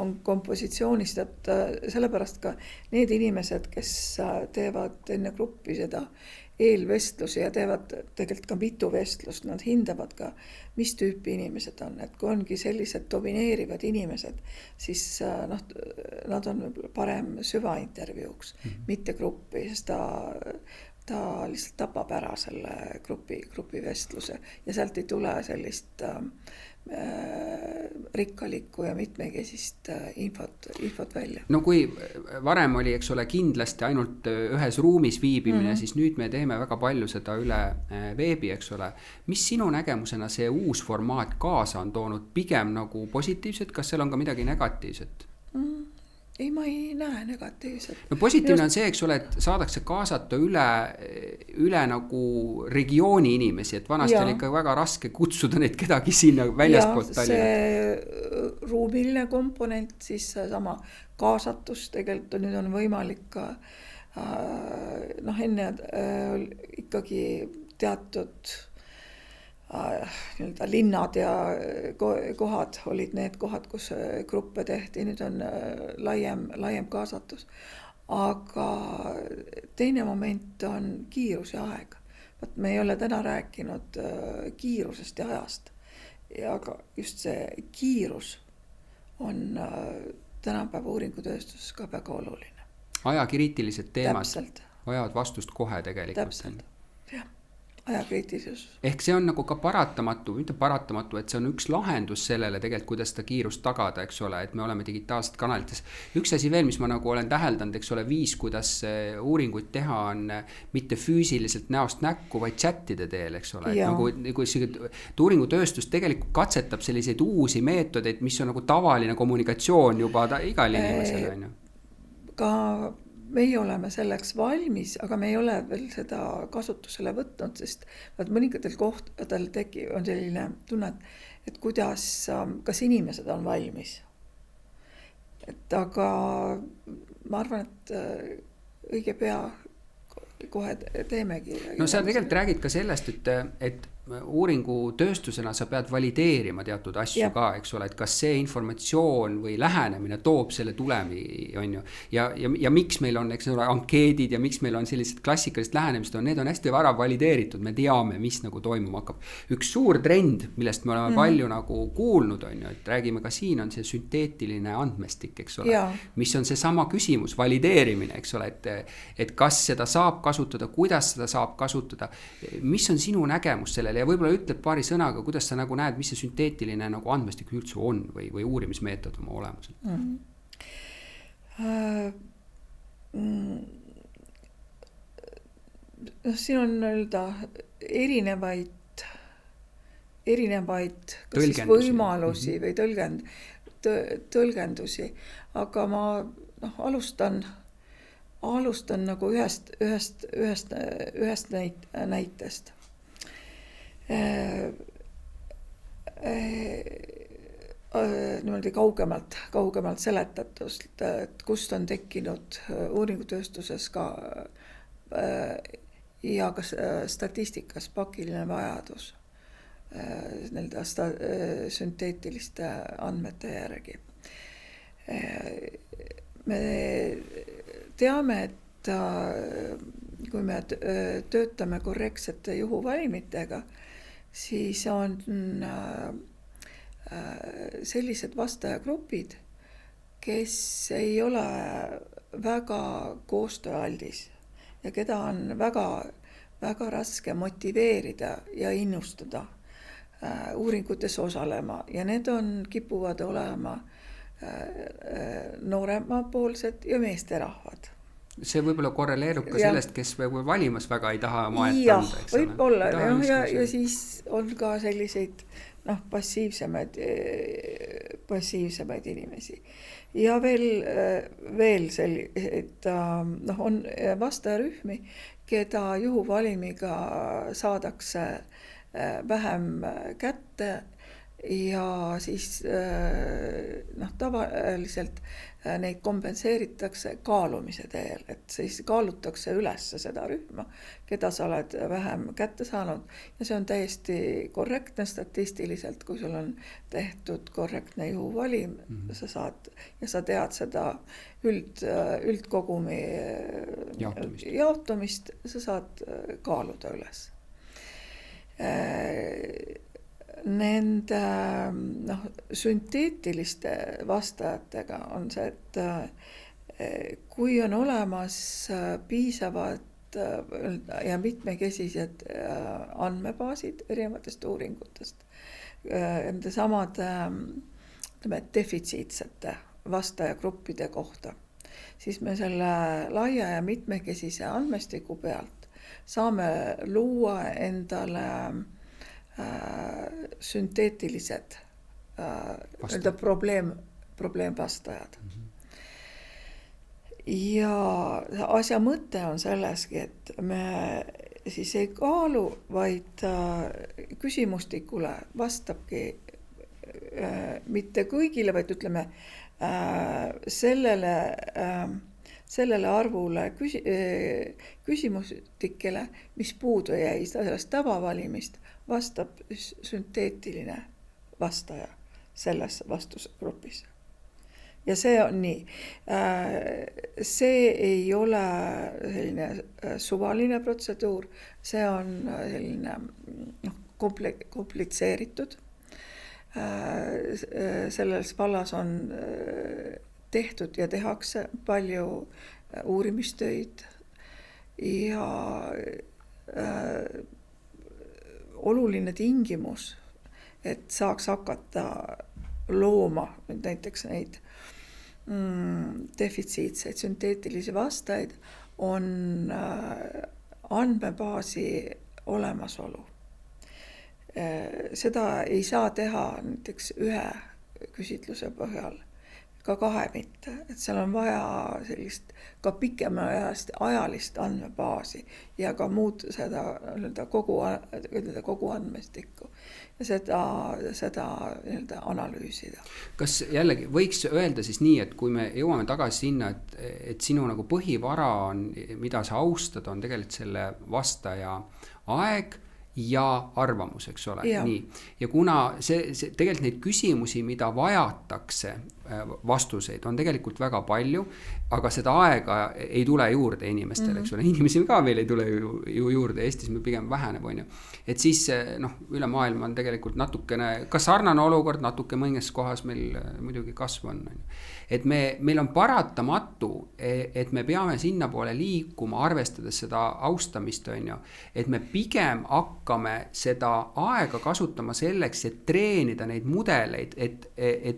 B: on kompositsioonis, et sellepärast ka need inimesed, kes teevad enne gruppi seda eelvestlusi ja teevad tegelikult ka mitu vestlust, nad hindavad ka, mis tüüpi inimesed on, et kui ongi sellised domineerivad inimesed, siis nad on parem süvaintervjuuks, mitte gruppi, sest ta lihtsalt tapab ära selle grupi vestluse ja sealt ei tule sellist rikkalikku ja mitmekesist infot välja.
A: No kui varem oli, eks ole, kindlasti ainult ühes ruumis viibimine, siis nüüd me teeme väga palju seda üle veebi, eks ole. Mis sinu nägemusena see uus formaat kaasa on toonud pigem nagu positiivset, kas seal on ka midagi negatiivset?
B: Ei, ma ei näe negatiivset.
A: No positiivne on see, eks ole, et saadakse kaasata üle nagu regiooni inimesi, et vanasti oli ikka väga raske kutsuda neid kedagi sinna väljaspoolt Tallinna.
B: See ruumiline komponent, siis sama kaasatus tegelikult nüüd on võimalik ka enne ikkagi teatud linnad ja kohad olid need kohad, kus gruppe tehti, nüüd on laiem kaasatus. Aga teine moment on kiirus ja aeg. Me ei ole täna rääkinud kiirusest ja ajast. Aga just see kiirus on tänapäeva uuringutööstuses ka väga oluline.
A: Ajakriitilised teemad vajavad vastust kohe tegelikult.
B: Täpselt, jah. Ajakriitilisus.
A: Ehk see on nagu ka paratamatu, mitte paratamatu, et see on üks lahendus sellele tegelikult, kuidas seda kiirust tagada, eks ole, et me oleme digitaalsed kanalites. Üks asi veel, mis ma nagu olen täheldanud, eks ole, viis, kuidas uuringuid teha on mitte füüsiliselt näost näkku, vaid chatide teel, eks ole. Nagu uuringutööstus tegelikult katsetab selliseid uusi meetodeid, mis on nagu tavaline kommunikatsioon juba igal inimesel, on ju.
B: Ka meie oleme selleks valmis, aga me ei ole veel seda kasutusele võtnud, sest mõningatel kohtadel on selline tunne, et kuidas, kas inimesed on valmis. Aga ma arvan, et õige pea kohe teemegi.
A: No sa tegelikult räägid ka sellest, et uuringutööstusena sa pead valideerima teatud asju ka, eks ole, et kas see informatsioon või lähenemine toob selle tulemi, on ju. Ja miks meil on, eks ole, ankeedid ja miks meil on sellised klassikalised lähenemist, need on hästi vara valideeritud, me teame, mis nagu toimuma hakkab. Üks suur trend, millest me oleme palju nagu kuulnud, on ju, et räägime ka siin on see sünteetiline andmestik, eks ole, mis on see sama küsimus, valideerimine, eks ole, et kas seda saab kasutada, kuidas seda saab kasutada, mis on sinu nägemus sellele ja võib-olla ütled paari sõnaga, kuidas sa nagu näed, mis see sünteetiline nagu andmestik üldse on või uurimismeetod oma olemuselt?
B: Siin on öelda erinevaid kas võimalusi või tõlgendusi, aga ma alustan nagu ühest näitest. niimoodi kaugemalt seletatust, et kust on tekkinud uuringutööstuses ka ja ka statistikas pakiline vajadus sünteetiliste andmete järgi. Me teame, et kui me töötame korrektsete juhuvalimitega, siis on sellised vastajagrupid, kes ei ole väga koostööaldis ja keda on väga raske motiveerida ja innustada uuringutes osalema ja need kipuvad olema nooremapoolsed ja meesterahvad.
A: See võib-olla korreleerub ka sellest, kes võib valimas väga ei taha oma ette anda.
B: Võib olla ja siis on ka selliseid passiivsemaid inimesi. Ja veel selliseid, on vastajarühmi, keda juhuvalimiga saadakse vähem kätte ja siis tavaliselt neid kompenseeritakse kaalumise teel, et siis kaalutakse üles seda rühma, keda sa oled vähem kätte saanud ja see on täiesti korrektne statistiliselt, kui sul on tehtud korrektne juhuvalim, sa saad ja sa tead seda üldkogumi jaotumist, sa saad kaaluda üles. Nende sünteetiliste vastajatega on see, et kui on olemas piisavad ja mitmekesised andmebaasid erinevatest uuringutest, nende samade defitsiitsete vastajagruppide kohta, siis me selle laia ja mitmekesise andmestiku pealt saame luua endale sünteetilised probleemvastajad. Ja asja mõte on selleski, et me siis ei kaalu, vaid küsimustikule vastabki mitte kõigile, vaid ütleme sellele arvule küsimustikele, mis puudu jäi sellest tavavalimist, vastab sünteetiline vastaja selles vastusgrupis. Ja see on nii. See ei ole selline suvaline protseduur, see on selline komplitseeritud. Selles vallas on tehtud ja tehakse palju uurimistöid ja oluline tingimus, et saaks hakata looma näiteks neid defitsiitseid sünteetilisi vastajaid, on andmebaasi olemasolu. Seda ei saa teha näiteks ühe küsitluse põhjal, ka kahe mitte, et seal on vaja sellist ka pikemaajalist ajalist andmebaasi ja ka muud seda kogu andmestikku ja seda analüüsida.
A: Kas jällegi võiks öelda siis nii, et kui me jõuame tagasi sinna, et sinu nagu põhivara on, mida sa austad, on tegelikult selle vastaja aeg ja arvamus, eks ole. Nii. Ja kuna see tegelikult neid küsimusi, mida vajatakse vastuseid, on tegelikult väga palju, aga seda aega ei tule juurde inimestele, eks ole. Inimesi ka veel ei tule ju juurde, Eestis me pigem väheneb, on ju. Et siis üle maailma on tegelikult natukene, ka sarnane olukord, natuke mõnes kohas meil muidugi kasv on. Et meil on paratamatu, et me peame sinna poole liikuma, arvestades seda austamist, on ju. Et me pigem hakkame seda aega kasutama selleks, et treenida neid mudeleid, et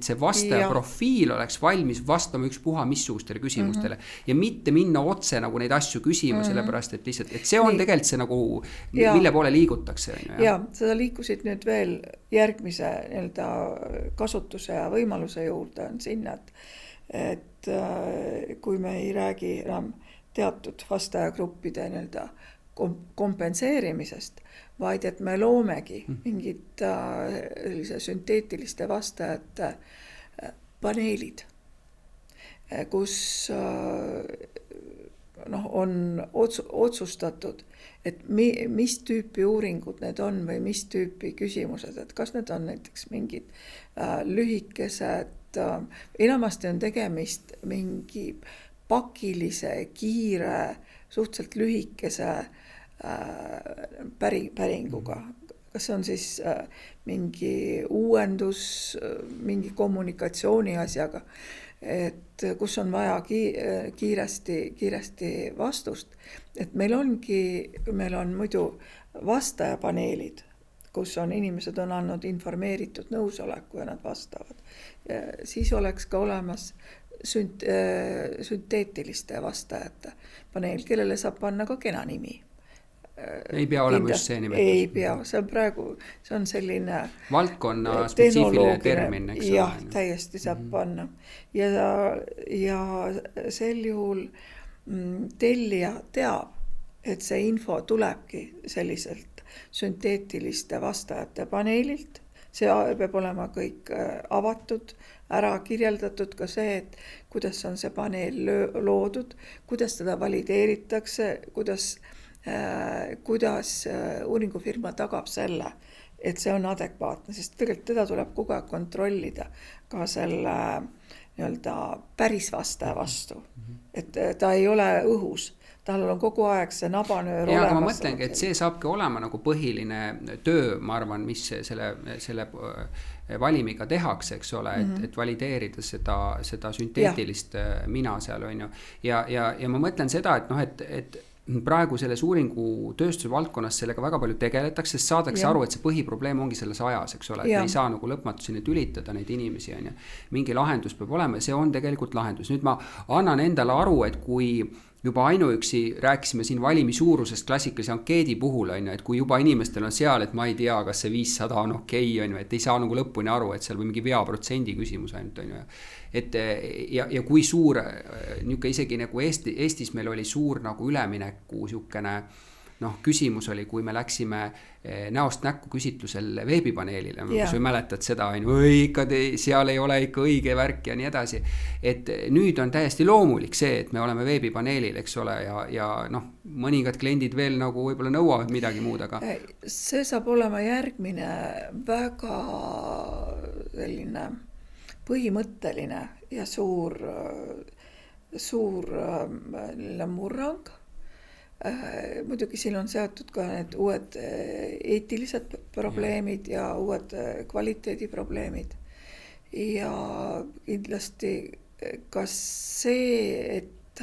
A: see vastaja profiil oleks valmis vastama ükspuha missugustele küsimustele ja mitte minna otse nagu neid asju küsima, sellepärast et lihtsalt, et see on tegelikult see nagu, mille poole liigutakse.
B: Ja, seda liikusid nüüd veel järgmise kasutuse ja võimaluse juurde on sinna, et kui me ei räägi enam teatud vastajagruppide kompenseerimisest, vaid et me loomegi mingid sünteetiliste vastajate paneelid, kus on otsustatud, et mis tüüpi uuringud need on või mis tüüpi küsimused, et kas need on näiteks mingid lühikesed, enamasti on tegemist mingi pakilise, kiire, suhteliselt lühikese päringuga. Kas see on siis mingi uuendus, mingi kommunikatsiooni asjaga, et kus on vaja kiiresti vastust. Et meil on muidu vastajapaneelid, kus on inimesed on andnud informeeritud nõusoleku ja nad vastavad. Ja siis oleks ka olemas sünteetiliste vastajate paneel, kellele saab panna ka kena nimi.
A: Ei pea olema just see nimetus.
B: Ei pea, see on selline
A: valdkonna spetsiifiline termin, eks ole.
B: Jah, täiesti saab panna. Ja sel juhul tellija teab, et see info tulebki selliselt sünteetiliste vastajate paneelilt. See peab olema kõik avatud, ära kirjeldatud ka see, et kuidas on see paneel loodud, kuidas teda valideeritakse, kuidas uuringufirma tagab selle, et see on adekvaatne, sest tegelikult teda tuleb kogu aeg kontrollida ka selle nii-öelda päris vastaja vastu. Et ta ei ole õhus, tal on kogu aeg see nabanöör olemas.
A: Ja ma mõtlengi, et see saabki olema nagu põhiline töö, ma arvan, mis selle valimiga tehakse, eks ole, et valideerida seda sünteetilist mina seal on ju. Ja ma mõtlen seda, et praegu selles uuringu tööstuse valdkonnas sellega väga palju tegeletakse, sest saadakse aru, et see põhiprobleem ongi selles ajas, eks ole, et me ei saa nagu lõpmatuseni tülitada neid inimesi, on ju. Mingi lahendus peab olema ja see on tegelikult lahendus. Nüüd ma annan endale aru, et kui juba ainuüksi rääkisime siin valimisuurusest klassikalise ankeedi puhul, on ju, et kui juba inimestel on seal, et ma ei tea, kas see 500 on okei, on ju, et ei saa nagu lõpuni aru, et seal või mingi veaprotsendi küsimus ainult, on ju. Ja kui suur, niuke isegi nagu Eestis meil oli suur nagu ülemineku siukene küsimus oli, kui me läksime näost näkku küsitlusel veebipaneelile, kui sa mäletad seda, seal ei ole ikka õige värk ja nii edasi. Et nüüd on täiesti loomulik see, et me oleme veebipaneelil, eks ole, ja mõningad kliendid veel nagu võib-olla nõuavad midagi muud, aga
B: see saab olema järgmine väga selline põhimõtteline ja suur murrang. Muidugi siin on seotud ka need uued eetilised probleemid ja uued kvaliteediprobleemid. Ja kindlasti ka see, et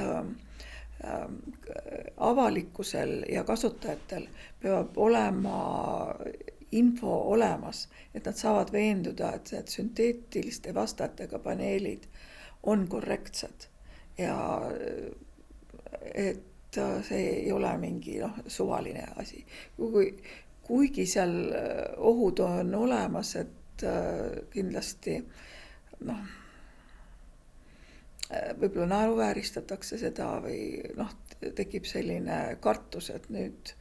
B: avalikkusel ja kasutajatel peab olema info olemas, et nad saavad veenduda, et need sünteetiliste vastajatega paneelid on korrektsed ja et see ei ole mingi suvaline asi. Kuigi seal ohud on olemas, et kindlasti võib-olla naeruvääristatakse seda või tekib selline kartus, et nüüd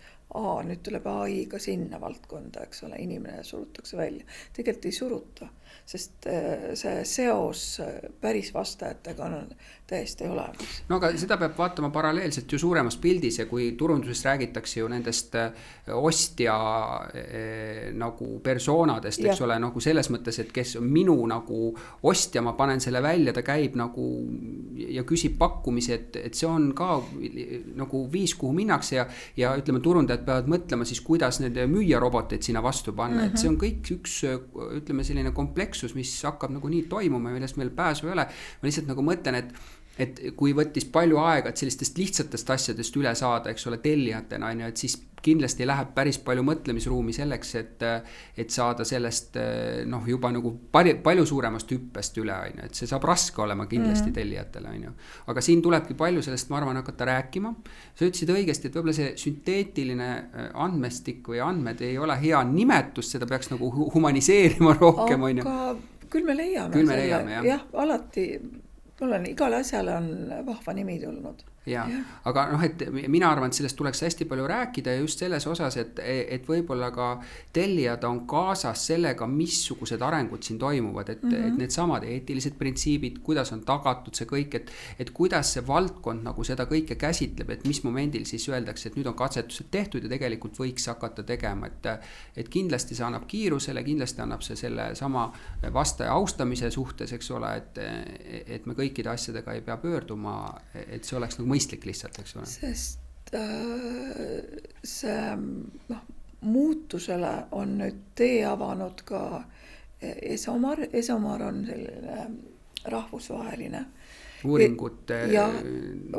B: tuleb AI ka sinna valdkonda, eks ole, inimene surutakse välja. Tegelikult ei suruta, sest see seos päris vastajatega on täiesti olemas.
A: No aga seda peab vaatama paralleelselt ju suuremas pildis ja kui turunduses räägitakse ju nendest ostja nagu persoonadest, eks ole, nagu selles mõttes, et kes on minu nagu ostja, ma panen selle välja, ta käib nagu ja küsib pakkumisi, et see on ka nagu viis, kuhu minnakse ja ütleme, turundajad peavad mõtlema siis, kuidas need müüjaroboteid sinna vastu panna, et see on kõik üks, ütleme, selline kompleksus, mis hakkab nagu nii toimuma, millest meil pääsu ei ole. Ma lihtsalt nagu mõtlen, et kui võttis palju aega, et sellistest lihtsatest asjadest üle saada, eks ole, tellijatena, et siis kindlasti läheb päris palju mõtlemisruumi selleks, et saada sellest juba nagu palju suuremast hüppest üle, et see saab raske olema kindlasti tellijatele. Aga siin tulebki palju sellest, ma arvan, hakata rääkima. Sa ütlesid õigesti, et võib-olla see sünteetiline andmestik või andmed ei ole hea nimetus, seda peaks nagu humaniseerima rohkem.
B: Aga küll me leiame.
A: Jah,
B: alati igale asjale on vahva nimi tulnud.
A: aga noh, et mina arvan, et sellest tuleks hästi palju rääkida ja just selles osas, et võib-olla ka tellijad on kaasas sellega, missugused arengud siin toimuvad, et need samad eetilised printsiibid, kuidas on tagatud see kõik, et kuidas see valdkond nagu seda kõike käsitleb, et mis momendil siis öeldakse, et nüüd on katsetused tehtud ja tegelikult võiks hakata tegema, et kindlasti see annab kiirusele, kindlasti annab see selle sama vastaja austamise suhtes, eks ole, et me kõikide asjadega ei pea pöörduma, et see oleks nagu mõistlik lihtsalt, eks ole.
B: Sest see muutusele on nüüd tee avanud ka Esomar. Esomar on selline rahvusvaheline
A: uuringute
B: ja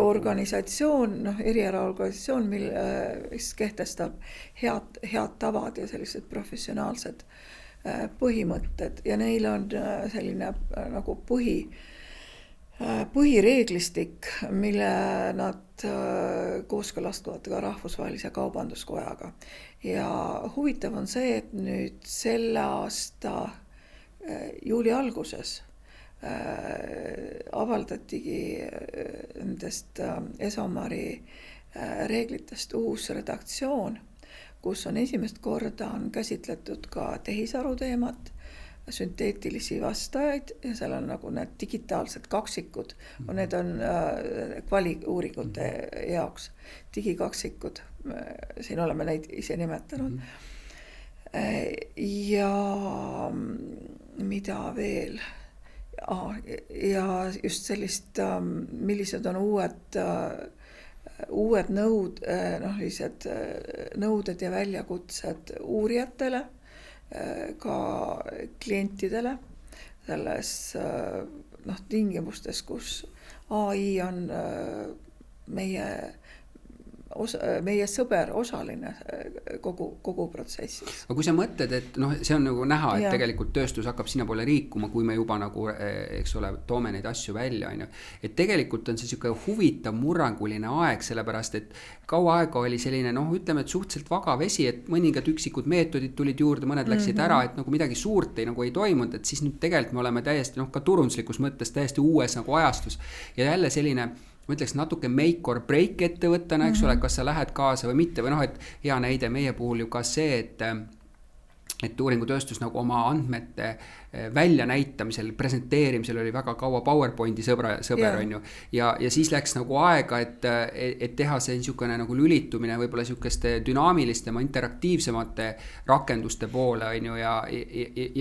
B: organisatsioon, erialaorganisatsioon, mis kehtestab head tavad ja sellised professionaalsed põhimõtted ja neil on selline nagu põhireeglistik, mille nad kooskõlastavad ka Rahvusvahelise Kaubanduskojaga. Ja huvitav on see, et nüüd selle aasta juuli alguses avaldatigi nendest Esomari reeglitest uus redaktsioon, kus on esimest korda on käsitletud ka tehisaru teemat, sünteetilisi vastajaid ja seal on nagu need digitaalsed kaksikud, need on kvaliuuringute jaoks digikaksikud, siin oleme neid ise nimetanud. Ja mida veel? Ja just sellist, millised on uued nõuded ja väljakutsed uurijatele, ka klientidele selles tingimustes, kus AI on meie sõber osaline kogu protsessis.
A: Aga kui sa mõtled, et see on nagu näha, et tegelikult tööstus hakkab sinna poole liikuma, kui me juba nagu, eks ole, toome neid asju välja, et tegelikult on see selline huvitav murranguline aeg, sellepärast, et kaua aega oli selline, ütleme, et suhteliselt vaga vesi, et mõningad üksikud meetodid tulid juurde, mõned läksid ära, et nagu midagi suurt ei toimunud, et siis nüüd tegelikult me oleme täiesti, ka turunduslikus mõttes täiesti uues nagu ajastus ja jälle selline, ma ütleks natuke make or break ettevõttena, eks ole, kas sa lähed kaasa või mitte, või et hea näide meie puhul ju ka see, et uuringutööstus nagu oma andmete väljanäitamisel, presenteerimisel oli väga kaua PowerPointi sõber on ju, ja siis läks nagu aega, et teha see niisugune nagu lülitumine võib-olla niisuguste dünaamilistema, interaktiivsemate rakenduste poole on ju, ja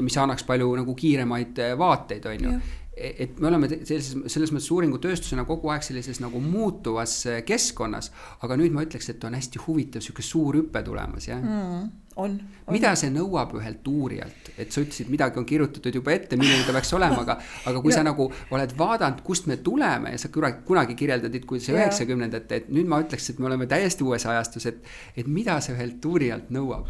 A: mis annaks palju nagu kiiremaid vaateid on ju. Et me oleme selles mõttes uuringutööstusena kogu aeg sellises nagu muutuvas keskkonnas, aga nüüd ma ütleks, et on hästi huvitav niisugune suur hüppe tulemas, jah?
B: On.
A: Mida see nõuab ühelt uurijalt? Et sa ütlesid, midagi on kirjutatud juba ette, milline ta peaks olema, aga kui sa nagu oled vaadanud, kust me tuleme ja sa kunagi kirjeldadid, kui see 90-ndate, et nüüd ma ütleks, et me oleme täiesti uues ajastus, et mida see ühelt uurijalt nõuab?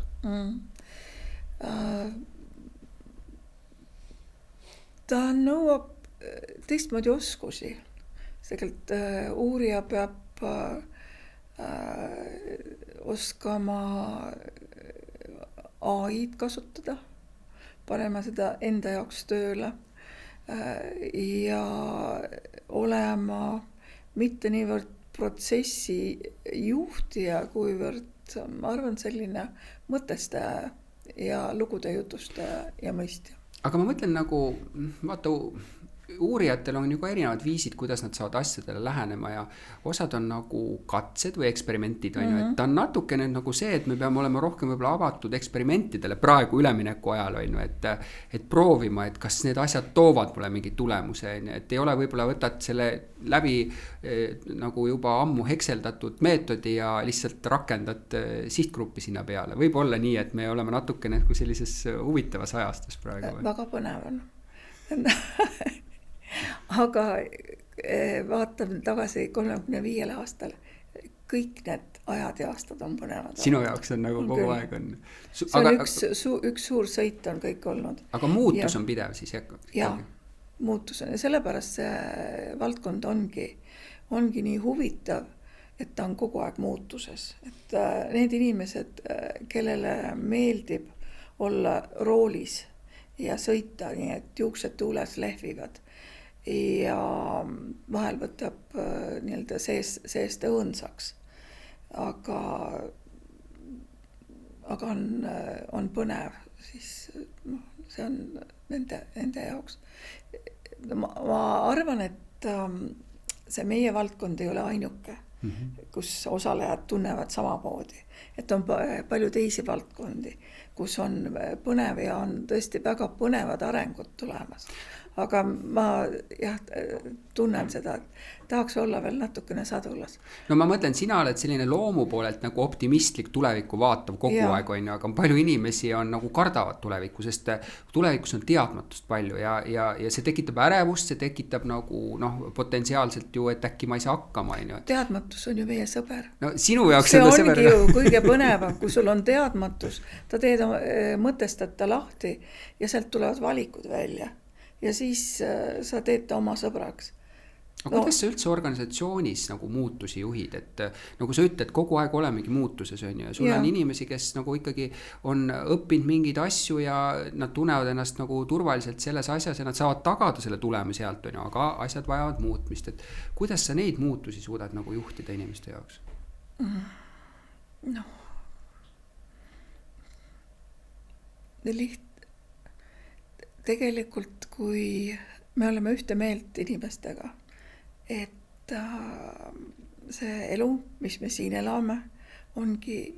B: Ta nõuab teistmoodi oskusi. Tegelikult uurija peab oskama AI-d kasutada, panema seda enda jaoks tööle ja olema mitte niivõrd protsessi juhtija, kuivõrd, ma arvan, selline mõtestaja ja lugude jutustaja ja mõistja.
A: Aga ma mõtlen nagu, vaata, uurijatel on ju ka erinevad viisid, kuidas nad saavad asjadele lähenema ja osad on nagu katsed või eksperimentid on ju, et ta on natukene nagu see, et me peame olema rohkem võib-olla avatud eksperimentidele praegu ülemineku ajal on ju, et proovima, et kas need asjad toovad mulle mingi tulemuse on ju, et ei ole võib-olla võtad selle läbi nagu juba ammu hekseldatud meetodi ja lihtsalt rakendad sihtgruppi sinna peale. Võib olla nii, et me oleme natukene nagu sellises huvitavas ajastus praegu.
B: Väga põnev on. Aga vaatame tagasi 35 aastale. Kõik need ajad ja aastad on põnevad.
A: Sinu jaoks on nagu kogu aeg on.
B: See on üks suur sõit on kõik olnud.
A: Aga muutus on pidev siis jätkab?
B: Jaa, muutus on ja sellepärast see valdkond ongi nii huvitav, et ta on kogu aeg muutuses. Et need inimesed, kellele meeldib olla roolis ja sõita nii, et juuksed tuules lehvivad ja vahel võtab nii-öelda seest õõnsaks, aga on põnev, siis see on nende jaoks. Ma arvan, et see meie valdkond ei ole ainuke, kus osalejad tunnevad samamoodi, et on palju teisi valdkondi, kus on põnev ja on tõesti väga põnevad arengud tulemas. Aga ma tunnen seda, et tahaks olla veel natukene sadulas.
A: No ma mõtlen, sina oled selline loomu poolelt nagu optimistlik, tulevikku vaatav kogu aeg, on ju, aga palju inimesi on nagu kardavad tulevikku, sest tulevikus on teadmatust palju ja see tekitab ärevust, see tekitab nagu potentsiaalselt ju, et äkki ma ei saa hakkama, on ju.
B: Teadmatus on ju meie sõber.
A: No sinu jaoks
B: see ongi ju kõige põnevam, kui sul on teadmatus, ta mõtestad ta lahti ja sealt tulevad valikud välja. Ja siis sa teed ta oma sõbraks.
A: Aga kuidas sa üldse organisatsioonis nagu muutusi juhid, et nagu sa ütled, kogu aeg olemegi muutuses, on ju, ja sul on inimesi, kes nagu ikkagi on õppinud mingeid asju ja nad tunnevad ennast nagu turvaliselt selles asjas ja nad saavad tagada selle tuleme sealt, on ju, aga asjad vajavad muutmist, et kuidas sa neid muutusi suudad nagu juhtida inimeste jaoks?
B: Tegelikult, kui me oleme ühte meelt inimestega, et see elu, mis me siin elame, ongi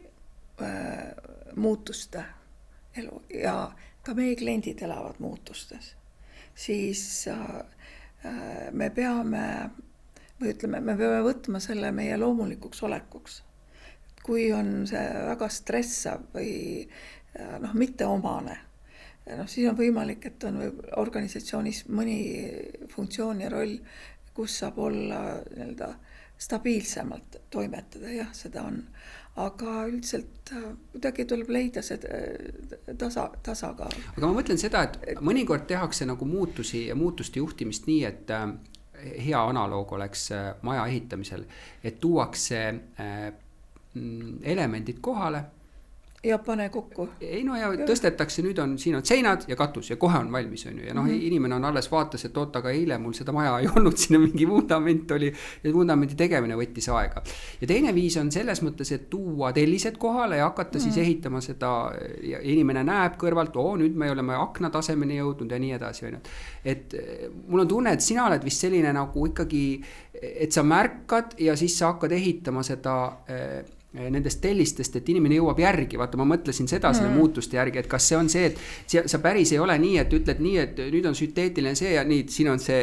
B: muutuste elu ja ka meie kliendid elavad muutustes, siis me peame võtma selle meie loomulikuks olekuks. Kui on see väga stressav või mitte omane, siis on võimalik, et on organisatsioonis mõni funktsioon ja roll, kus saab olla stabiilsemalt toimetada, jah, seda on. Aga üldiselt kuidagi tuleb leida see tasakaal.
A: Aga ma mõtlen seda, et mõnikord tehakse nagu muutusi ja muutuste juhtimist nii, et hea analoog oleks maja ehitamisel, et tuuakse elemendid kohale,
B: ja pane kokku.
A: Ei ja tõstetakse, nüüd siin on seinad ja katus ja kohe on valmis, on ju. Ja inimene on alles vaatas, et aga eile mul seda maja ei olnud, sinna mingi vundament oli ja vundamendi tegemine võttis aega. Ja teine viis on selles mõttes, et tuua tellised kohale ja hakata siis ehitama seda ja inimene näeb kõrvalt, nüüd me oleme akna tasemeni jõudnud ja nii edasi. Et mul on tunne, et sina oled vist selline nagu ikkagi, et sa märkad ja siis sa hakkad ehitama seda nendest tellistest, et inimene jõuab järgi. Vaata, ma mõtlesin seda selle muutuste järgi, et kas see on see, et sa päris ei ole nii, et ütled nii, et nüüd on sünteetiline see ja nii, siin on see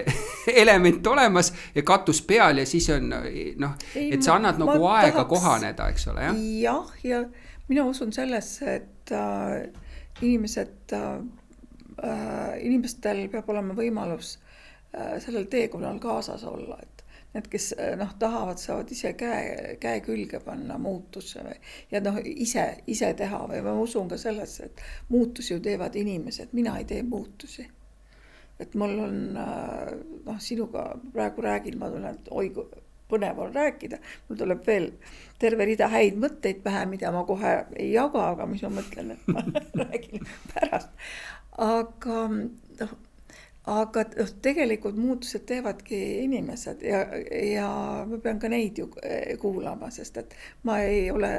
A: element olemas ja katus peal ja siis on, et sa annad nagu aega kohaneda, eks ole, jah?
B: Ja mina usun sellesse, et inimestel peab olema võimalus sellel teekonnal kaasas olla, et need, kes tahavad, saavad ise käe külge panna muutusse ja ise teha või ma usun ka sellesse, et muutusi ju teevad inimesed, mina ei tee muutusi. Et mul on, sinuga praegu räägin, ma tulen, et põnev on rääkida, mul tuleb veel terve rida häid mõtteid pähe, mida ma kohe ei jaga, aga mis ma mõtlen, et ma räägin pärast. Aga tegelikult muutused teevadki inimesed ja ma pean ka neid ju kuulama, sest et ma ei ole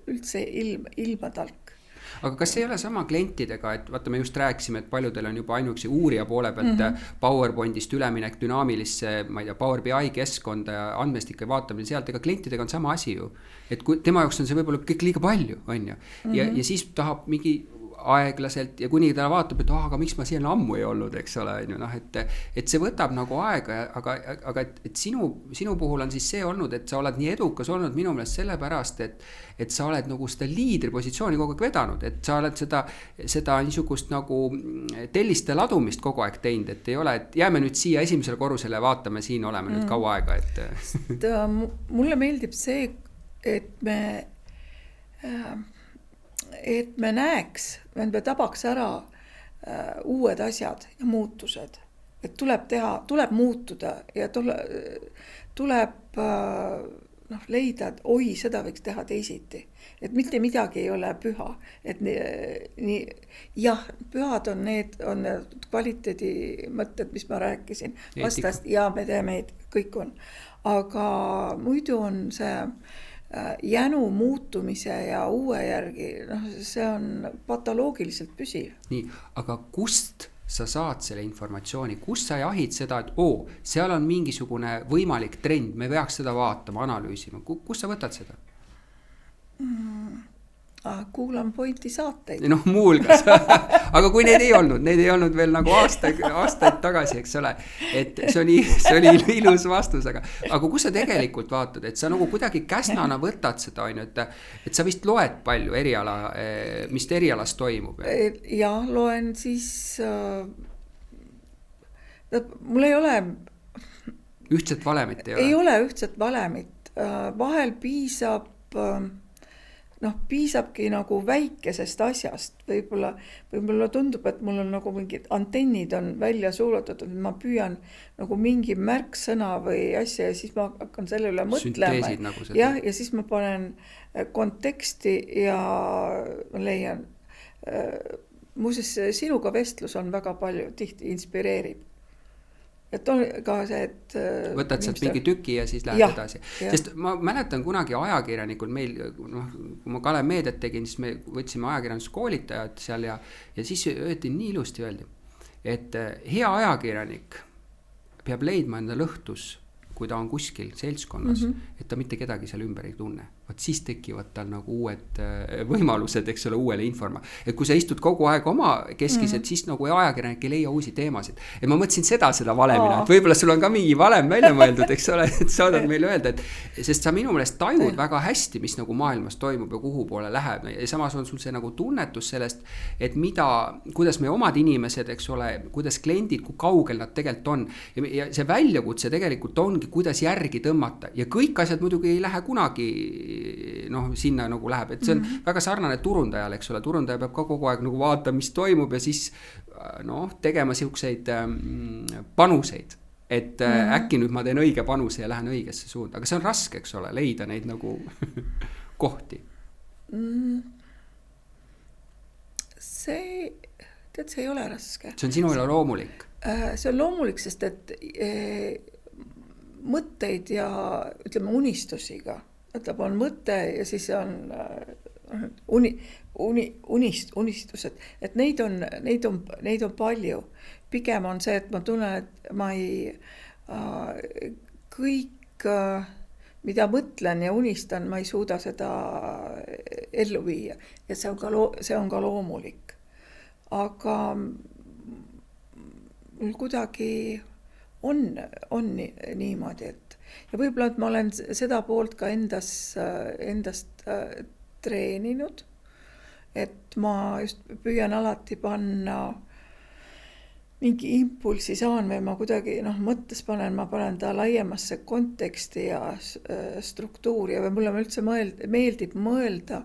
B: üldse ilmatalk.
A: Aga kas ei ole sama klientidega, et vaata, me just rääkisime, et paljudel on juba ainuüksi uurija poole pealt PowerPointist üleminek dünaamilisse, ma ei tea, Power BI keskkonda ja andmestike vaatamine sealt, ega klientidega on sama asi ju. Et kui tema jaoks on see võib-olla kõik liiga palju, on ju. Ja siis tahab mingi aeglaselt ja kuni ta vaatab, et aga miks ma siin ammu ei olnud, eks ole, et see võtab nagu aega, aga et sinu puhul on siis see olnud, et sa oled nii edukas olnud minu meelest sellepärast, et sa oled nagu seda liidripositsiooni kogu aeg vedanud, et sa oled seda niisugust nagu telliste ladumist kogu aeg teinud, et ei ole, et jääme nüüd siia esimesele korrusele ja vaatame, siin oleme nüüd kaua aega, et
B: mulle meeldib see, et me näeks, et me tabaks ära uued asjad ja muutused. Et tuleb muutuda ja tuleb leida, et oi, seda võiks teha teisiti. Et mitte midagi ei ole püha. Et nii, jah, pühad on need kvaliteedi mõtted, mis ma rääkisin. Vastast, ja me teeme, kõik on. Aga muidu on see jänu muutumise ja uue järgi, see on patoloogiliselt püsiv.
A: Nii, aga kust sa saad selle informatsiooni, kust sa jahid seda, et seal on mingisugune võimalik trend, me peaks seda vaatama, analüüsima, kust sa võtad seda?
B: Kuulan Pointi saateid.
A: Muulgas. Aga kui neid ei olnud veel nagu aastaid tagasi, eks ole, et see oli ilus vastus, aga kus sa tegelikult vaatad, et sa nagu kuidagi käsnana võtad seda, et sa vist loed palju mis erialas toimub?
B: Ja loen siis, mul ei ole
A: ühtset valemit
B: ei ole ühtset valemit, vahel piisabki nagu väikesest asjast, võib-olla tundub, et mul on nagu mingid antennid on välja suulatatud, ma püüan nagu mingi märksõna või asja ja siis ma hakkan selle üle mõtlema.
A: Nagu
B: ja siis ma panen konteksti ja leian. Muuseas, sinuga vestlus on väga palju, tihti inspireerib. Et on ka see, et
A: võtad sealt mingi tüki ja siis lähed edasi. Sest ma mäletan kunagi ajakirjanikul meil, kui ma Kalev Meediat tegin, siis me võtsime ajakirjanduskoolitajad seal ja siis nii ilusti öeldi, et hea ajakirjanik peab leidma enda lõhtus, kui ta on kuskil seltskonnas, et ta mitte kedagi seal ümber ei tunne. Vaat siis tekivad tal nagu uued võimalused, eks ole, uuele informa. Et kui sa istud kogu aeg oma keskis, et siis nagu ajakirjanik ei leia uusi teemasid. Et ma mõtlesin seda valemina, et võib-olla sul on ka mingi valem välja mõeldud, eks ole, et saadad meile öelda, et sest sa minu meelest tajud väga hästi, mis nagu maailmas toimub ja kuhu poole läheb. Ja samas on sul see nagu tunnetus sellest, et kuidas me omad inimesed, eks ole, kuidas kliendid, kui kaugel nad tegelikult on. Ja see väljakutse tegelikult ongi, kuidas järgi tõmmata. Ja kõik asjad muidugi ei lähe kunagi sinna nagu läheb, et see on väga sarnane turundajal, eks ole, turundaja peab ka kogu aeg nagu vaatama, mis toimub ja siis tegema siukseid panuseid, et äkki nüüd ma teen õige panuse ja lähen õigesse suunda, aga see on raske, eks ole, leida neid nagu kohti.
B: See ei ole raske.
A: See on sinu üle loomulik.
B: See on loomulik, sest et mõtteid ja ütleme unistusiga, on mõte ja siis on unistused, et neid on palju. Pigem on see, et ma tunnen, et ma ei kõik, mida mõtlen ja unistan, ma ei suuda seda ellu viia. Ja see on ka loomulik. Aga mul kuidagi on niimoodi, et ja võib-olla, et ma olen seda poolt ka endast treeninud, et ma just püüan alati panna mingi impulsi saan või ma kuidagi mõttes ma panen ta laiemasse konteksti ja struktuuri ja mulle üldse meeldib mõelda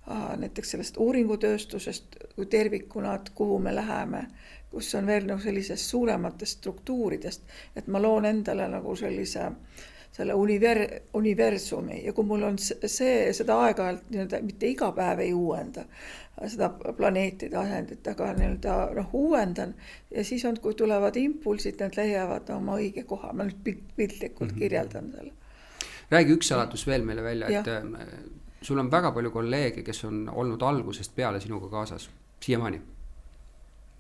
B: näiteks sellest uuringutööstusest kui tervikuna, et kuhu me läheme, kus on veel sellisest suurematest struktuuridest, et ma loon endale nagu selle universumi ja kui mul on seda aeg-ajalt mitte iga päev ei uuenda seda planeetide asendit, aga uuendan ja siis kui tulevad impulsid, need leiavad oma õige koha, ma nüüd piltlikult kirjeldan selle.
A: Räägi üks saladus veel meile välja, et sul on väga palju kolleege, kes on olnud algusest peale sinuga kaasas, siiamaani.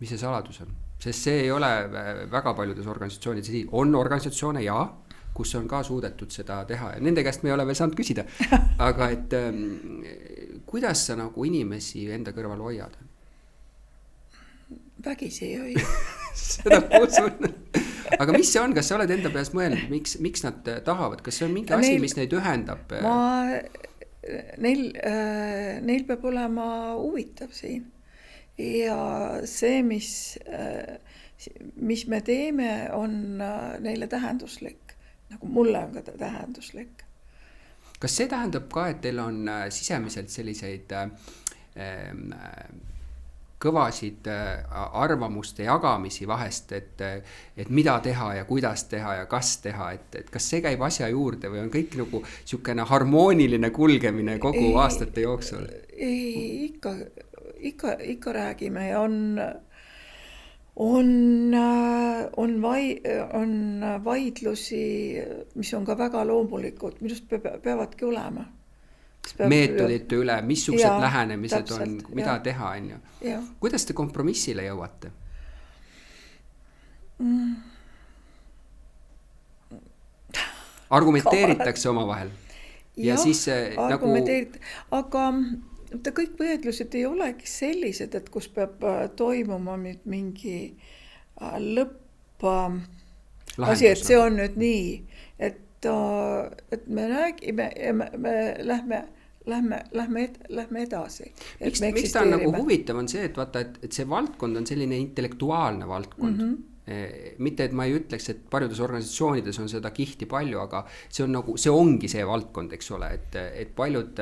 A: Mis see saladus on? Sest see ei ole väga paljudes organisatsioonides. On organisatsioone, kus on ka suudetud seda teha ja nende käest me ei ole veel saanud küsida. Aga et kuidas sa nagu inimesi enda kõrval hoiad?
B: Vägisi ei hoia.
A: Seda usun. Aga mis see on? Kas sa oled enda peas mõelnud? Miks nad tahavad? Kas see on mingi asi, mis neid ühendab?
B: Neil peab olema huvitav siin. Ja see, mis me teeme, on neile tähenduslik. Nagu mulle on ka tähenduslik.
A: Kas see tähendab ka, et teil on sisemiselt selliseid kõvasid arvamuste jagamisi vahest, et mida teha ja kuidas teha ja kas teha, et kas see käib asja juurde või on kõik nagu niisugune harmooniline kulgemine kogu aastate jooksul?
B: Ei, ikka räägime ja on vaidlusi, mis on ka väga loomulikud, minust peavadki olema.
A: Meetodite üle, missugused lähenemised täpselt, on, mida teha, on ju. Kuidas te kompromissile jõuate? Argumenteeritakse omavahel. Ja siis nagu...
B: Aga kõik võedlused ei olegi sellised, et kus peab toimuma mingi lõpp asi, et see on nüüd nii, et me räägime ja me lähme edasi.
A: Miks ta on nagu huvitav on see, et vaata, et see valdkond on selline intellektuaalne valdkond. Mitte, et ma ei ütleks, et paljudes organisatsioonides on seda kihti palju, aga see on nagu, see ongi see valdkond, eks ole, et paljud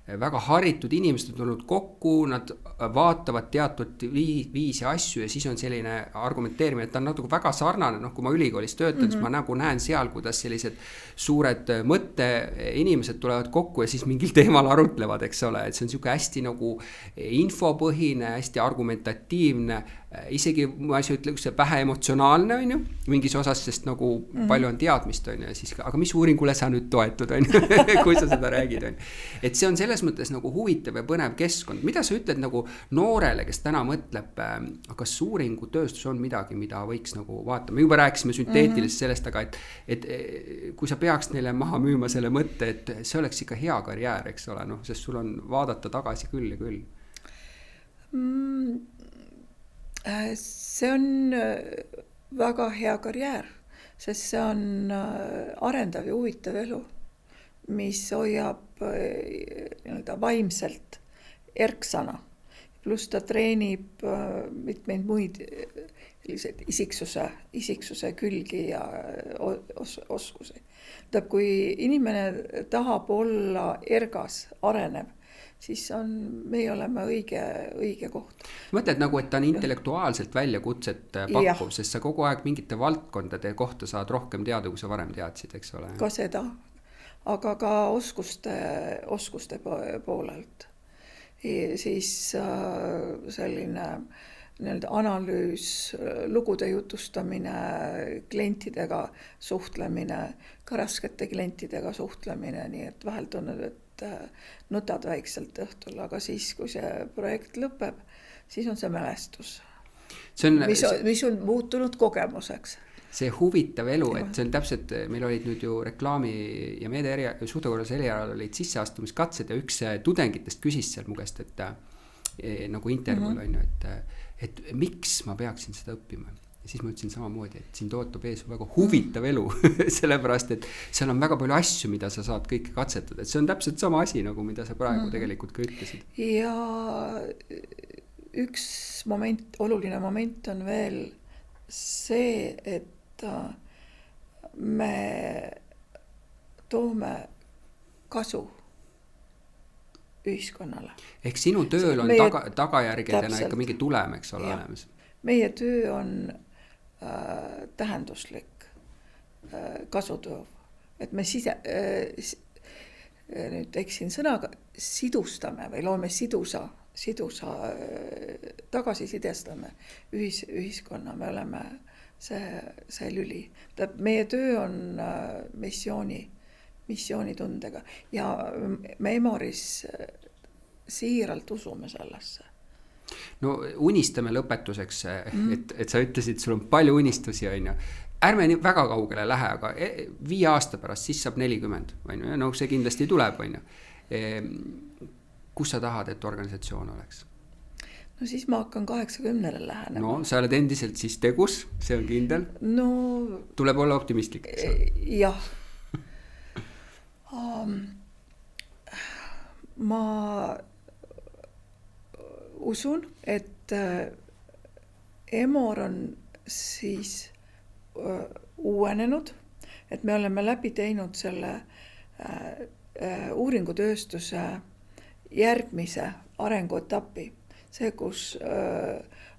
A: väga haritud inimesed on tulnud kokku, nad vaatavad teatud viisi asju ja siis on selline argumenteerimine, et ta on natuke väga sarnane, kui ma ülikoolis töötan, siis ma nagu näen seal, kuidas sellised suured mõtteinimesed tulevad kokku ja siis mingil teemal arutlevad, eks ole, et see on niisugune hästi nagu infopõhine, hästi argumentatiivne, isegi ma ei ütle, see vähe emotsionaalne on ju, mingis osas, sest nagu palju on teadmist on ju, ja siis, aga mis uuringule sa nüüd toetud on ju, kui sa seda räägid on ju. Et see on selles mõttes nagu huvitav ja põnev keskkond. Mida sa ütled nagu noorele, kes täna mõtleb, kas uuringutööstus on midagi, mida võiks nagu vaata? Me juba rääkisime sünteetilisest sellest, aga et kui sa peaks neile maha müüma selle mõtte, et see oleks ikka hea karjäär, eks ole, noh, sest sul on vaadata tagasi küll ja küll.
B: See on väga hea karjäär, sest see on arendav ja huvitav elu, mis hoiab vaimselt erksana. Pluss ta treenib mitmeid muid isiksuse külgi ja oskusi. Kui inimene tahab olla ergas, arenev, siis meie oleme õige koht.
A: Mõtled nagu, et ta on intellektuaalselt väljakutset pakkuv, sest sa kogu aeg mingite valdkondade kohta saad rohkem teada, kui sa varem teadsid, eks ole?
B: Ka seda, aga ka oskuste poolelt. Siis selline analüüs, lugude jutustamine, klientidega suhtlemine, ka raskete klientidega suhtlemine, nii et vahel tunned, et nutad väikselt õhtul, aga siis, kui see projekt lõpeb, siis on see mälestus, mis on muutunud kogemuseks.
A: See huvitav elu, et see on täpselt, meil olid nüüd ju reklaami ja meedia suhtekorralduse erialal olid sisseastumiskatsed ja üks tudengitest küsis seal mu käest, et nagu intervjuul on ju, et miks ma peaksin seda õppima. Ja siis ma ütlesin samamoodi, et sind ootab ees väga huvitav elu, sellepärast, et seal on väga palju asju, mida sa saad kõike katsetada. Et see on täpselt sama asi, nagu mida sa praegu tegelikult ka ütlesid.
B: Ja üks oluline moment on veel see, et me toome kasu ühiskonnale.
A: Ehk sinu tööl on tagajärgedena ikka mingi tulem, eks ole olemas.
B: Meie töö on tähenduslik, kasutuv, et me nüüd eksin sõnaga, sidustame või loome sidusa tagasisidestame ühiskonna, me oleme see lüli. Meie töö on missioonitundega ja me Emoris siiralt usume sellesse.
A: No unistame lõpetuseks, et sa ütlesid, sul on palju unistusi, on ju. Ärme nii väga kaugele lähe, aga 5 aasta pärast, siis saab 40, on ju. No see kindlasti tuleb, on ju. Kus sa tahad, et organisatsioon oleks?
B: No siis ma hakkan 80-le lähenema.
A: No sa oled endiselt siis tegus, see on kindel.
B: No
A: tuleb olla optimistlik.
B: Jah. Ma usun, et Emor on siis uuenenud, et me oleme läbi teinud selle uuringutööstuse järgmise arenguetapi. see, kus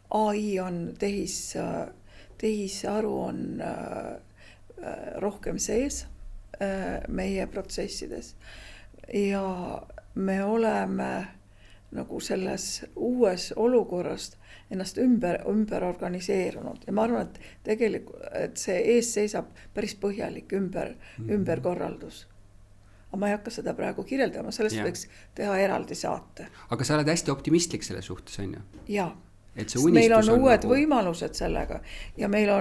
B: AI on tehisaru on rohkem sees meie protsessides ja me oleme nagu selles uues olukorrast ennast ümber organiseerunud ja ma arvan, et tegelikult, et see ees seisab päris põhjalik ümberkorraldus. Aga ma ei hakka seda praegu kirjeldama, sellest võiks teha eraldi saate.
A: Aga sa oled hästi optimistlik selle suhtes, on ju?
B: Jaa.
A: Meil
B: on uued võimalused sellega ja meil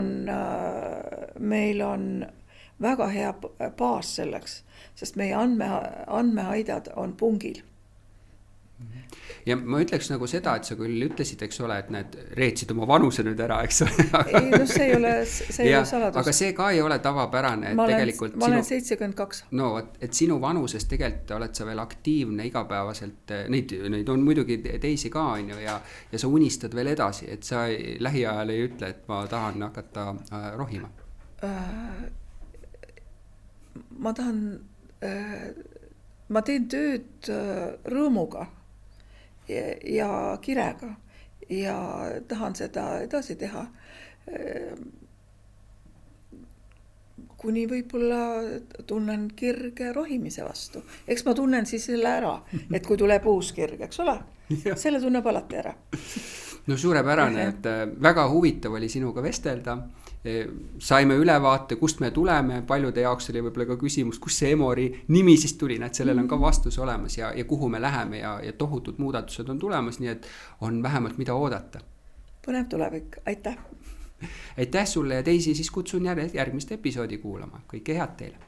B: on väga hea baas selleks, sest meie andmeaidad on pungil.
A: Ja ma ütleks nagu seda, et sa küll ütlesid, eks ole, et need reetsid oma vanuse nüüd ära, eks ole.
B: Ei, no see ei ole saladus.
A: Aga see ka ei ole tavapärane.
B: Ma olen 72.
A: No, et sinu vanuses tegelikult oled sa veel aktiivne igapäevaselt. Neid on muidugi teisi ka, on ju, ja sa unistad veel edasi, et sa lähiajal ei ütle, et ma tahan hakata rohima.
B: Ma teen tööd rõõmuga ja kirega ja tahan seda edasi teha. Kuni võib-olla tunnen kirge rohimise vastu. Eks ma tunnen siis selle ära, et kui tuleb uus kirg, eks ole? Selle tunneb alati ära.
A: No suurepärane, et väga huvitav oli sinuga vestelda. Saime ülevaate, kust me tuleme, paljude jaoks oli võib-olla ka küsimus, kus see Emori nimi siis tuli, et sellel on ka vastus olemas ja kuhu me läheme ja tohutud muudatused on tulemas, nii et on vähemalt mida oodata.
B: Põnev tulevik, aitäh!
A: Aitäh sulle ja teisi siis kutsun järgmist episoodi kuulama. Kõike head teile!